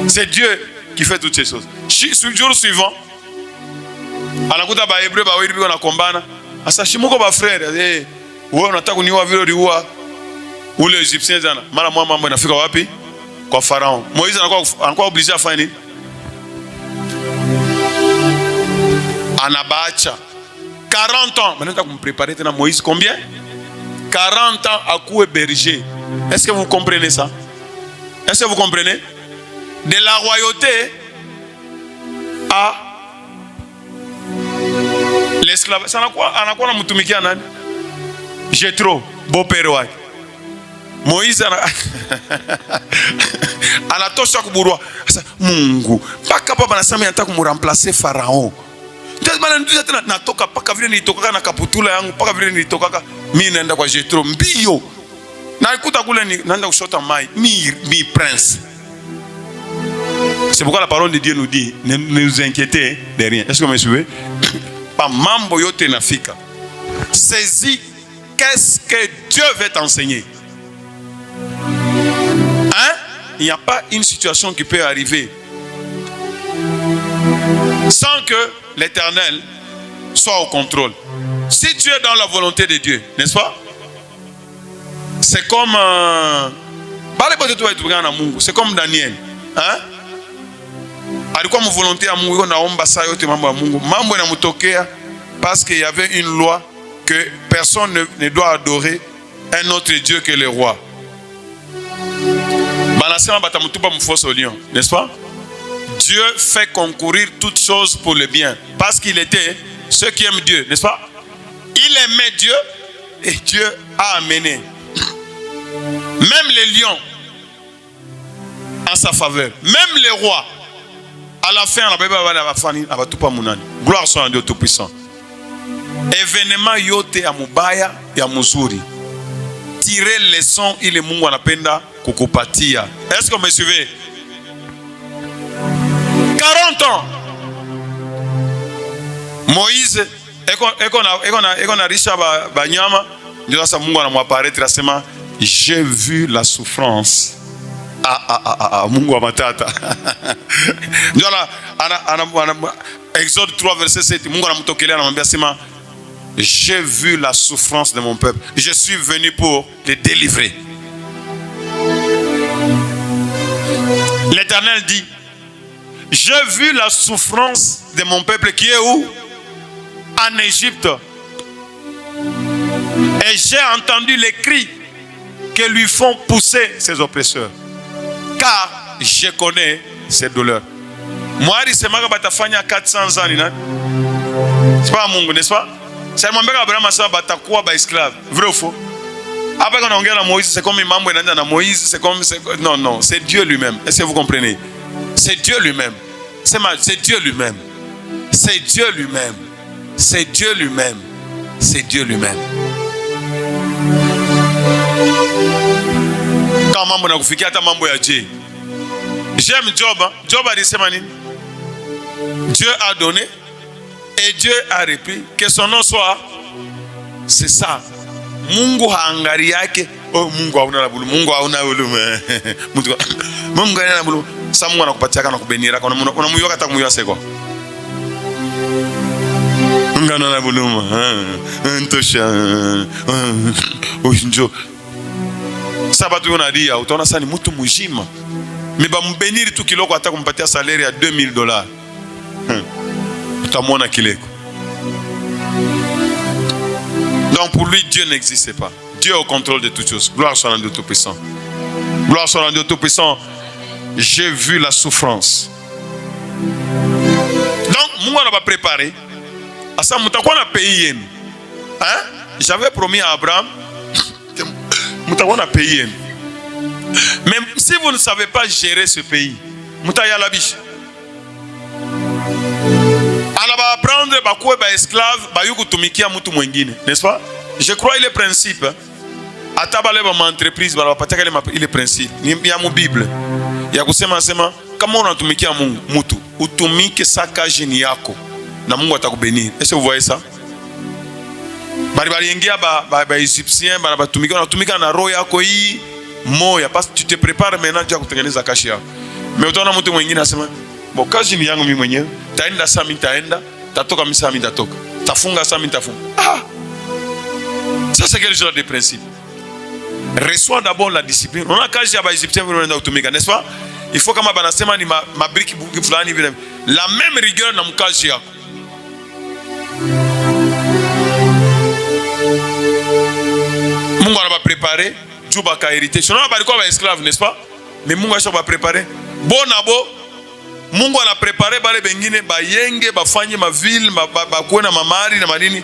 C'est Dieu qui fait toutes ces choses. Sur le jour suivant anakuta ba hébreu ba wili biko na kombana asa shimuko ba frère wewe unataka kuniua vile uliua ule Égyptien jana mara mambo inafika wapi kwa Pharaon. Moïse anakuwa obligé afanye nini anabacha 40 ans maintenant kumpreparer tena Moïse combien 40 ans à couper berger. Est-ce que vous comprenez ça? Est-ce que vous comprenez? De la royauté à l'esclavage. Ça anakuwa anamtumikia nani? Jethro, beau-père wake. Moïse anatosha kuburua. Sasa Mungu paka papa anasema anataka kumremplacer Pharaon. Ndio maana tena natoka paka vile nilitoka na kaputula yangu paka vile nilitoka mimi naenda kwa Jethro mbio. Na ikuta kule ni nanda kushota mai, mi prince. C'est pourquoi la parole de Dieu nous dit, ne nous inquiétez de rien. Est-ce que vous me suivez? Pas mambo yote nafika. Saisis qu'est-ce que Dieu veut t'enseigner. Hein? Il n'y a pas une situation qui peut arriver sans que l'Éternel soit au contrôle. Si tu es dans la volonté de Dieu, n'est-ce pas? C'est comme c'est comme Daniel. Hein? Alikuwa mvolonté ya Mungu, naomba saa yote mambo ya Mungu. Mambo yanamtokea parce qu'il y avait une loi que personne ne doit adorer un autre Dieu que le roi. Banasema batamutupa mfoso lion, n'est-ce pas? Dieu fait concourir toutes choses pour le bien parce qu'il était ceux qui aiment Dieu, n'est-ce pas? Il aimait Dieu et Dieu a amené même les lions en sa faveur, même les rois. À la fin, gloire soit à Dieu Tout-Puissant. Événement yote ya mubaya ya muzuri. Tirer leçon ile Mungu anapenda kukupatia. Est-ce que vous me suivez? 40 ans. Moïse eko na risha banyama, ndio sasa Mungu anamwapparaître asema, j'ai vu la souffrance. Mungu wa matata. Ndio Exode 3 verset 7, Mungu anamtokelea anamwambia sema, j'ai vu la souffrance de mon peuple. Je suis venu pour les délivrer. L'Éternel dit, j'ai vu la souffrance de mon peuple qui est où? En Égypte. Et j'ai entendu les cris que lui font pousser ses oppresseurs. Car je connais ses douleurs. Moi, c'est ma batafanya 400 ans. C'est pas Mungu, n'est-ce pas? C'est mon père Abraham ça batakuwa ba esclave. Vrai ou faux? Après quand on regarde à Moïse, c'est comme mambo na Moïse, c'est comme non, c'est Dieu lui-même. Est-ce que vous comprenez? C'est Dieu lui-même. C'est Dieu lui-même. C'est Dieu lui-même. C'est Dieu lui-même. C'est Dieu lui-même. Quand mambo na kufikia hata mambo ya Dieu. J'aime Job. Job a dit c'est manine. Dieu a donné et Dieu a repris. Que son nom soit. C'est ça. Mungu haangali yake. Oh, Mungu hauna la bulu. Mungu hauna ulume. Mungu hauna la bulu. Sa Mungu anakupatia kana kubenira. Unamuyoka hata kumuyoka seko. Mungu hauna la bulu. Ntosha. Njo. Sabatu yonadia. Utaona sani mtu mujima. Meba mbeniri tu kiloko hata kumpatia salaire ya $2000. Utamwona kileko. Donc pour lui, Dieu n'existe pas. Dieu est au contrôle de toutes choses. Gloire soit à Dieu Tout-Puissant. Gloire soit à Dieu Tout-Puissant. J'ai vu la souffrance. Donc, moi, on va préparer. À ça, on a payé. Hein? J'avais promis à Abraham. On a payé. Mais si vous ne savez pas gérer ce pays, Moutaya la biche. Alors, va apprendre à esclave, n'est-ce pas? Je crois il est principe. À tabale ma entreprise, il est principe. Il y a mon Bible. Il y a kusema sema kama unatumikia Mungu, mtu utumike saka jini yako na Mungu atakubénir. Est-ce que vous voyez ça? Bali ingia ba Égyptien, unatumika na roho yako hii moya parce que tu te prépares maintenant ya kutengeneza kashi yako. Mais utaona mtu mwingine anasema, "Bo kazi ni yangu mimi mwenyewe. Taenda saa mimi taenda, tatoka mimi saa mimi tatoka. Tafunga saa mimi tafunga." Ah! Ça c'est quel genre de principe? Reçois d'abord la discipline. On a kazi ya ba Égyptien vile unatumika, n'est-ce pas? Il faut kama banasema ni mabriki fulani vile. La même rigueur na mkazi yako. Mungu va préparer Juba ka hérité. Sinon on va quoi esclave, n'est-ce pas? Mais Mungu va préparer. Bon abo Mungu a préparé bale bengine ba yenge ba fanye ma ville ba kuona mamari na madini.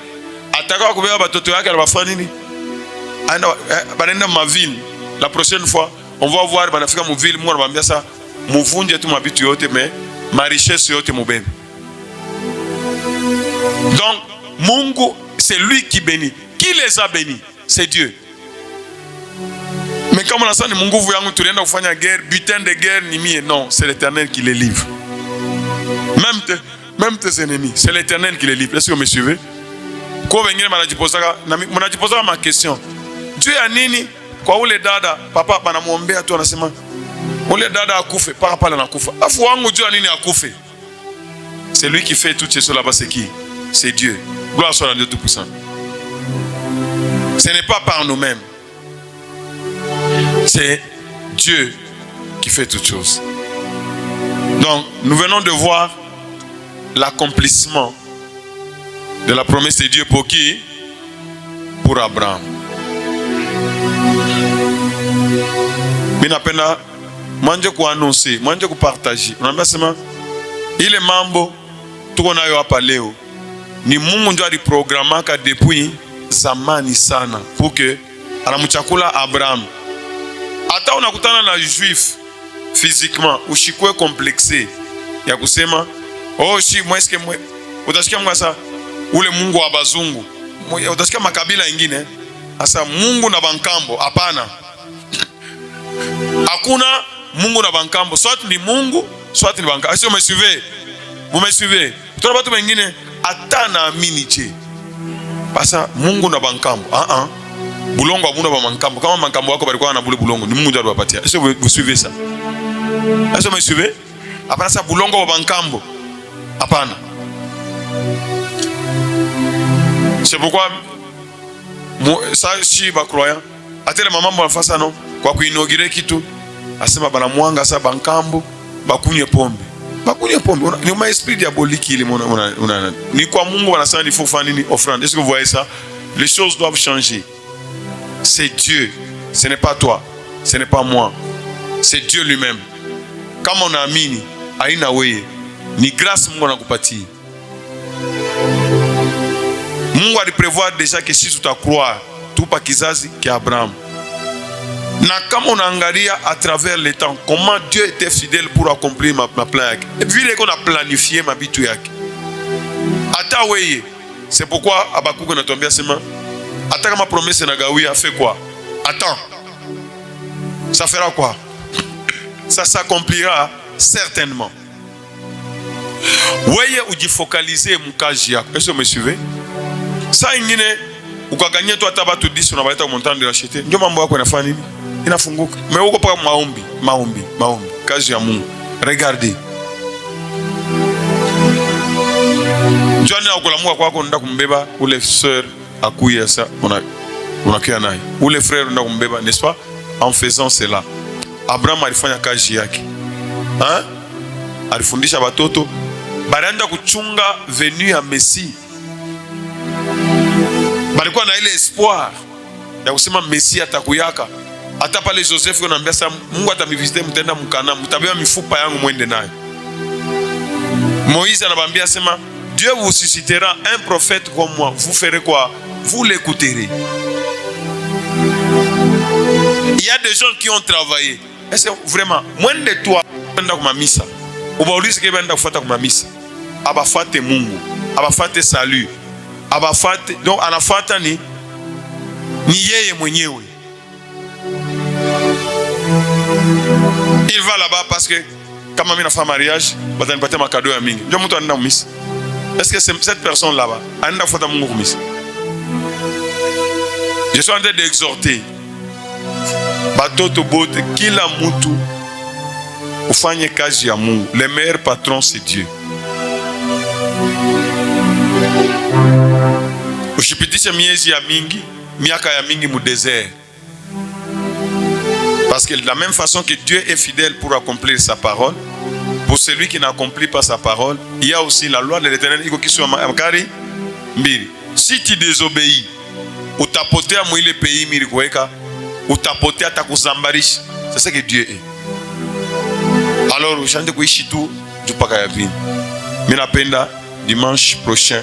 Ataka kubeba batoto yake bafanya nini? Banenda ma ville. La prochaine fois, on va voir banafika mu ville, Mungu anambia ça, muvunje tu mabitu yote mais ma richesse yote mubebe. Donc Mungu c'est lui qui bénit. Qui les a bénis? C'est Dieu. Mais comme on a ça, ni munguvu yangu tulienda kufanya guerre, butin de guerre ni mie. Non, c'est l'Éternel qui les livre. Même tes ennemis, c'est l'Éternel qui les livre. Est-ce que vous me suivez? Kwa wengine mnajipoza ma question. Dieu ya nini kwa ule dada papa banamuombea tu anasema ule dada akufe para pale anakufa. Afu wangu Dieu ya nini akufe? C'est lui qui fait toutes ces choses là-bas, c'est qui? C'est Dieu. Gloire soit à Dieu Tout-Puissant. Ce n'est pas par nous-mêmes. C'est Dieu qui fait toutes choses. Donc, nous venons de voir l'accomplissement de la promesse de Dieu pour qui? Pour Abraham. Minapenda mwanje kuannoncer, mwanje kupartager. Unaambia sema ile mambo tuko nayo hapa leo ni Mungu ndio aliprogramaka depuis zamani sana pour que anamchakula Abraham. Hata unakutana na juif physiquement ushikwe complexé ya kusema oh si mweske mwe utasikia Mungu sasa ule Mungu wa bazungu utasikia makabila mengine sasa Mungu na bankambo hapana. Hakuna Mungu na bankambo, soit ni Mungu soit ni bankambo. Est-ce que vous me suivez? Tuna watu wengine hata naamini je basa Mungu na bankambo bulongo abuna ba mankambo kama mankambo wako balikuwa na bule bulongo ni Mungu ndiye aliwapatia. Est-ce que vous suivez ça? Est-ce que vous me suivez? Hapana sa bulongo wa bankambo hapana. C'est pourquoi ça si ba croyant atele mama mwa fasa no kwa kuinogire kitu asema bana mwanga sa bankambo bakunye pombe. Bakunye pombe ni ma esprit diabolique ile ni kwa Mungu wanasema il faut faire nini offrande. Est-ce que vous voyez ça? Les choses doivent changer. C'est Dieu, ce n'est pas toi, ce n'est pas moi, c'est Dieu lui-même. Kama unaamini haina wewe, ni grâce Mungu anakupatia. Mungu aliprevoir déjà que si tutakroire tupa kizazi kia Abraham. Na kama unaangalia à travers le temps comment Dieu était fidèle pour accomplir ma plan yake. Vile qu'on a planifié ma bitu yake. Ata wewe, c'est pourquoi Habakkuk anatuambia sema attends, ma promesse nagawia fait quoi? Attends. Ça fera quoi? Ça s'accomplira certainement. Weye ujifocaliser mkaji yako. Est-ce que vous me suivez? Ça ingine ukaganya tu hata batu 10 unabaleta montant de racheter. Ndio mambo yako yanafanya nini? Inafunguka. Mais uko pa maombi. Kazi ya Mungu. Regardez. Jani akulamuka kwako nenda kumbeba ule sœur akuya ça unakia naye ule frère ndio kumbeba, n'est-ce pas? En faisant cela Abraham alifanya kazi yake, alifundisha watoto baraenda kuchunga venue ya Messi. Balikuwa na ile espoir ya kusema Messi atakuyaka. Hata pale Joseph anaambia sasa Mungu atamivisite, mtenda mkana mtabeba mifupa yangu mwende nayo. Moïse anabambia sema Dieu vous suscitera un prophète comme moi. Vous ferez quoi? Vous l'écouterez. Il y a des gens qui ont travaillé. Est-ce que vraiment, moins de toi, benda kuma misa. Ubaulize ke benda kufata kuma misa. Abafate Mungu, abafate salut. Abafate donc anafata ni yeye mwenyewe. Il va là-bas parce que kama mimi nafanya mariage, batanipatia makado ya mingi. Ndio mtu anaenda kumisa. Est-ce que cette personne là-bas anaenda kufuata Mungu kumisa? Je suis en train d'exhorter batoto bote kila mtu ufanye kazi ya Mungu. Le meilleur patron c'est Dieu. Ushipitishe miezi ya mingi, miaka ya mingi mu désert. Parce que de la même façon que Dieu est fidèle pour accomplir sa parole, pour celui qui n'accomplit pas sa parole, il y a aussi la loi de l'Éternel. Si tu désobéis, ou tapoter à mouiller le pays, ou tapoter à ta kuzambarish, c'est ce que Dieu est. Alors, je chante que Ishitu, du Pakayabin. Mais la penda, dimanche prochain,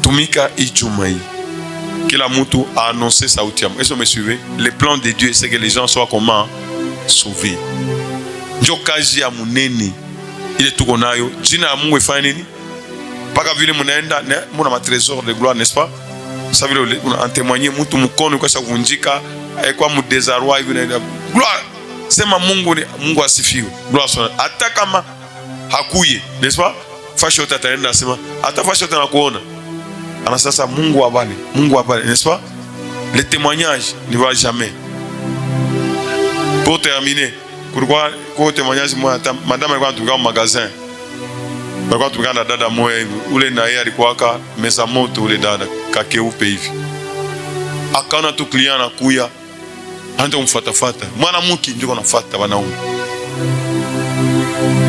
Tumika Ichumai, que la Moutou a annoncé sa outiam. Est-ce que vous me suivez? Le plan de Dieu, c'est que les gens soient comment? Sauvés. Jokaji ya munene ile tuko nayo jina ya Mungu ifanye nini paka vile munaenda muna ma trésor de gloire, n'est-ce pas? Ça veut dire en témoigner mtu mkono kwa kuvunjika kwa mdesarroi hivi na gloire. Sema Mungu asifiwe. Gloire sana. Hata kama hakuye, n'est-ce pas? Fasho tataenda sema, hata fasho tanakuona. Ana sasa Mungu abale, n'est-ce pas? Le témoignage ne va jamais. Pour terminer, pourquoi témoignage moi madame alikuwa anatumika au magasin. Alikuwa anatumika na dada moja hivi. Ule na yeye alikuwa meza moto ule dada kakeupe hivi. Akaona tu client anakuya. Anaanza kumfuata. Mwanamke ndio anafuata wanaume.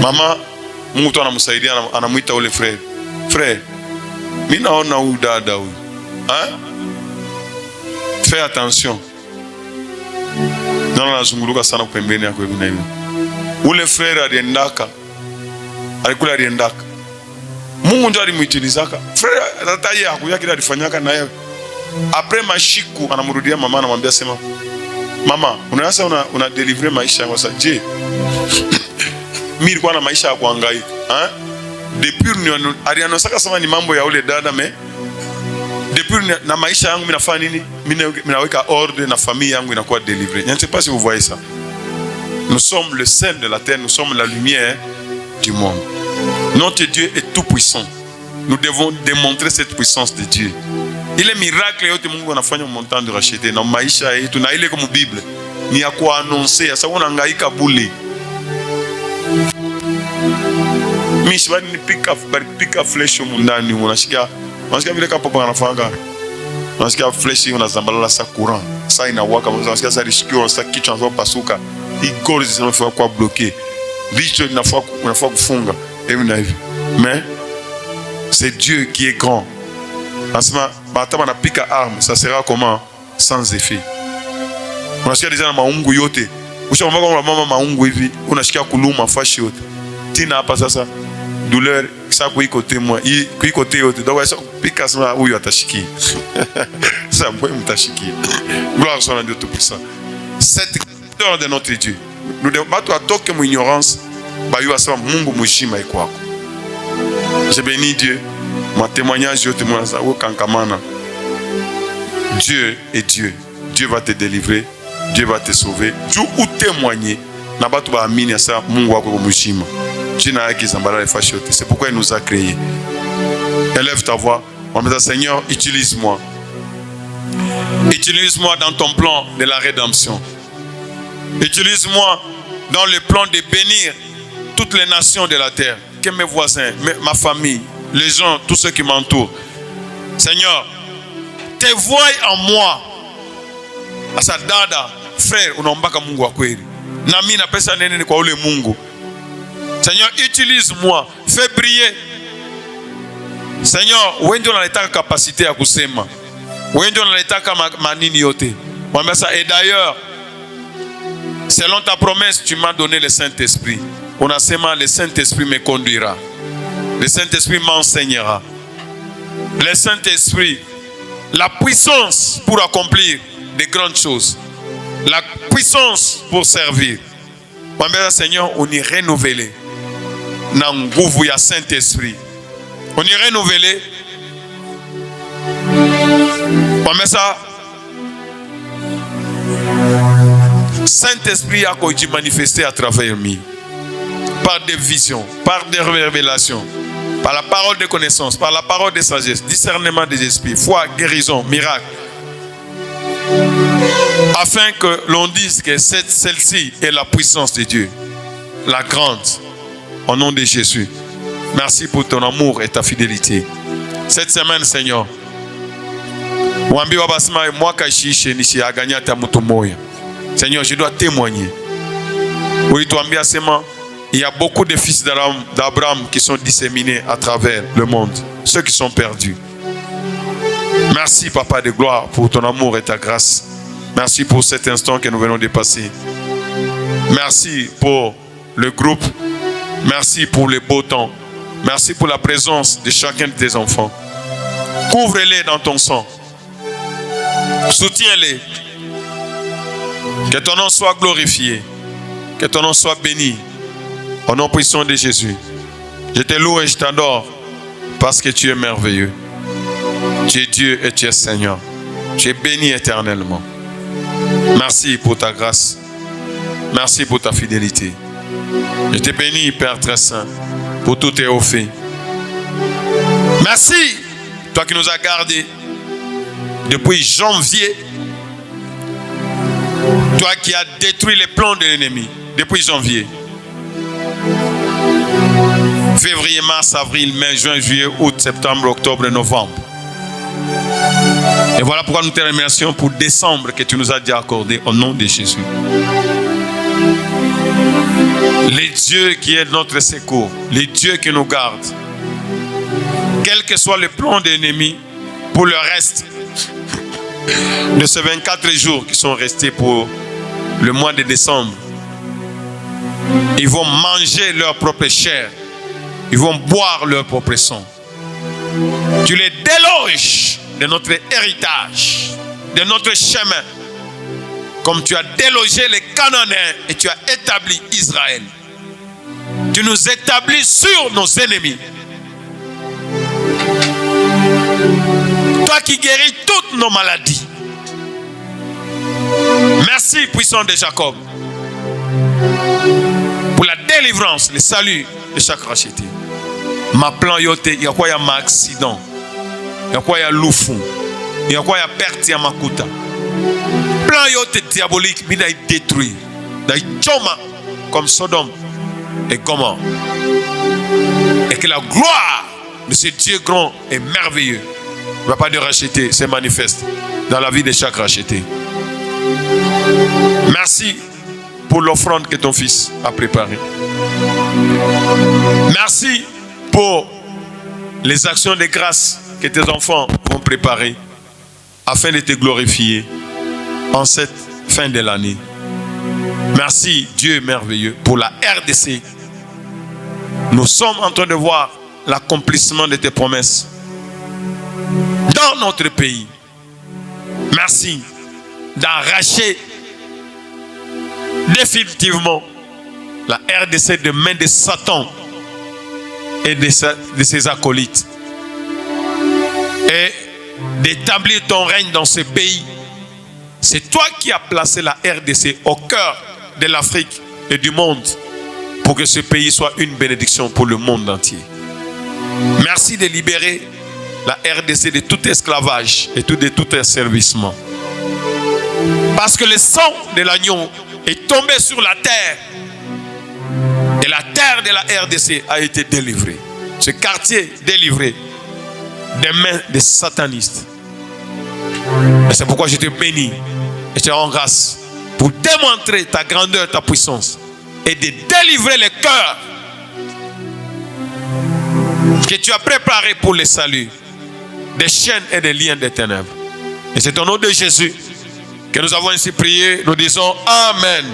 Mama Mungu tu anamsaidia, anamuita ule frère. Frère, mimi naona huyu dada huyu. Fais attention. Ndio anazunguluka sana pembeni yako hivi na hivi. Ule frère aliendaka. Mungu ndio alimuitilizaka. Frère hata yeye hakuya kile alifanyaka na yeye. Après mashiku anamrudia mama, anamwambia sema, mama, unaweza una deliver maisha yangu sasa. Je, mimi nilikuwa na maisha ya kuhangaika. Depuis alianosaka sema ni mambo ya ule dada depuis na maisha yangu mimi nafanya nini? Mimi naweka ordre na familia yangu inakuwa délivrée. Je ne sais pas si vous voyez ça. Nous sommes le sel de la terre, nous sommes la lumière du monde. Notre Dieu est tout puissant. Nous devons démontrer cette puissance de Dieu. Ile miracle yote Mungu anafanya montant de racheter na maisha yetu na ile kama Bible ni ya kuannoncer. Sasa unahangaika bure. Mishi bali pika flesh ndani unasikia vile kapa anafanga. Unasikia flesh unazambalala sa courant. Sasa inawaka unasikia sasa rishikiwa sasa kichwa kinaanza kupasuka. Igorzi zinafaa kwa bloquer. Vicho unafaa kufunga. Hivi na hivi. Mais c'est Dieu qui est grand. Asma batama na pika arme, ça sera comment? Sans effet. Unasikia deja na maungu yote. Ushamwambia kwa mama maungu hivi, unasikia kuluma fashi yote. Tina hapa sasa douleur ça kuikote moi, kuikote yote. Donc ça pika sema huyu atashiki. Ça mbwe mtashiki. Gloire soit à Dieu tout puissant. Cette grandeur de notre Dieu. Nous devons pas toquer mon ignorance. Ba yu asema Mungu mushima ikwako. Je bénis Dieu. Mon témoignage, Dieu est Dieu. Dieu va te délivrer. Dieu va te sauver. Dieu ou témoigner. C'est pourquoi il nous a créés. Élève ta voix. On me dit, Seigneur, utilise-moi. Utilise-moi dans ton plan de la rédemption. Utilise-moi dans le plan de bénir toutes les nations de la terre. Que mes voisins, ma famille, les gens, tous ceux qui m'entourent. Seigneur, te vois en moi. Asa dada, frère, unaombaka Mungu wa kweli. Na mimi napesa nene kwa ule Mungu. Seigneur, utilise-moi, fais briller. Seigneur, wewe ndio unaleta capacité ya kusema. Wewe ndio unaleta manini yote. Mwambie ça, et d'ailleurs, selon ta promesse, tu m'as donné le Saint-Esprit. Unasema le Saint-Esprit me conduira. Le Saint-Esprit m'enseignera. Le Saint-Esprit, la puissance pour accomplir de grandes choses. La puissance pour servir. Mwambie Seigneur, on y renouveler. Na nguvu ya Saint-Esprit. On y renouveler. Mwambie ça. Saint-Esprit a été manifesté à travers moi. Par des visions, par des révélations, par la parole de connaissance, par la parole de sagesse, discernement des esprits, foi, guérison, miracle. Afin que l'on dise que celle-ci est la puissance de Dieu, la grande, au nom de Jésus. Merci pour ton amour et ta fidélité. Cette semaine, Seigneur, Seigneur, je dois témoigner. Il y a beaucoup de fils d'Abraham qui sont disséminés à travers le monde, ceux qui sont perdus. Merci, Papa de gloire, pour ton amour et ta grâce. Merci pour cet instant que nous venons de passer. Merci pour le groupe. Merci pour le beau temps. Merci pour la présence de chacun de tes enfants. Couvre-les dans ton sang. Soutiens-les. Que ton nom soit glorifié. Que ton nom soit béni. Au nom puissant de Jésus. Je te loue et je t'adore parce que tu es merveilleux. Tu es Dieu et tu es Seigneur. Tu es béni éternellement. Merci pour ta grâce. Merci pour ta fidélité. Je te bénis, Père très saint, pour tout tes hauts faits. Merci, toi qui nous as gardés depuis janvier. Toi qui as détruit les plans de l'ennemi depuis janvier. Février, mars, avril, mai, juin, juillet, août, septembre, octobre, novembre. Et voilà pourquoi nous te remercions pour décembre que tu nous as déjà accordé au nom de Jésus. Les dieux qui est notre secours, les dieux qui nous gardent, quel que soit le plan de l'ennemi pour le reste de ces 24 jours qui sont restés pour le mois de décembre, ils vont manger leur propre chair, ils vont boire leur propre sang. Tu les déloges de notre héritage, de notre chemin, comme tu as délogé les Cananéens et tu as établi Israël. Tu nous établis sur nos ennemis. Toi qui guéris toutes nos maladies. Merci, puissant de Jacob, pour la délivrance, le salut de chaque racheté. Ma plan yote, il y a quoi, il y a ma accident. Il y a quoi, il y a loufou. Il y a quoi, il y a perte, il y a makuta. Plan yote diabolique, il a détruit. Il a choma comme Sodome et Gomorrhe. Et que la gloire de ce Dieu grand et merveilleux, il ne va pas de racheter, se manifeste dans la vie de chaque racheté. Merci pour l'offrande que ton fils a préparée. Merci pour les actions de grâce que tes enfants vont préparer afin de te glorifier en cette fin de l'année. Merci Dieu merveilleux pour la RDC. Nous sommes en train de voir l'accomplissement de tes promesses dans notre pays. Merci d'arracher définitivement la RDC de main de Satan et de ses acolytes et d'établir ton règne dans ce pays. C'est toi qui as placé la RDC au cœur de l'Afrique et du monde pour que ce pays soit une bénédiction pour le monde entier. Merci de libérer la RDC de tout esclavage et de tout asservissement. Parce que le sang de l'agneau est tombé sur la terre et la terre de la RDC a été délivrée. Ce quartier délivré des mains des satanistes. Et c'est pourquoi je te bénis et je te rends grâce pour démontrer ta grandeur, ta puissance et de délivrer les cœurs que tu as préparés pour le salut des chaînes et des liens des ténèbres. Et c'est au nom de Jésus que nous avons ainsi prié. Nous disons Amen.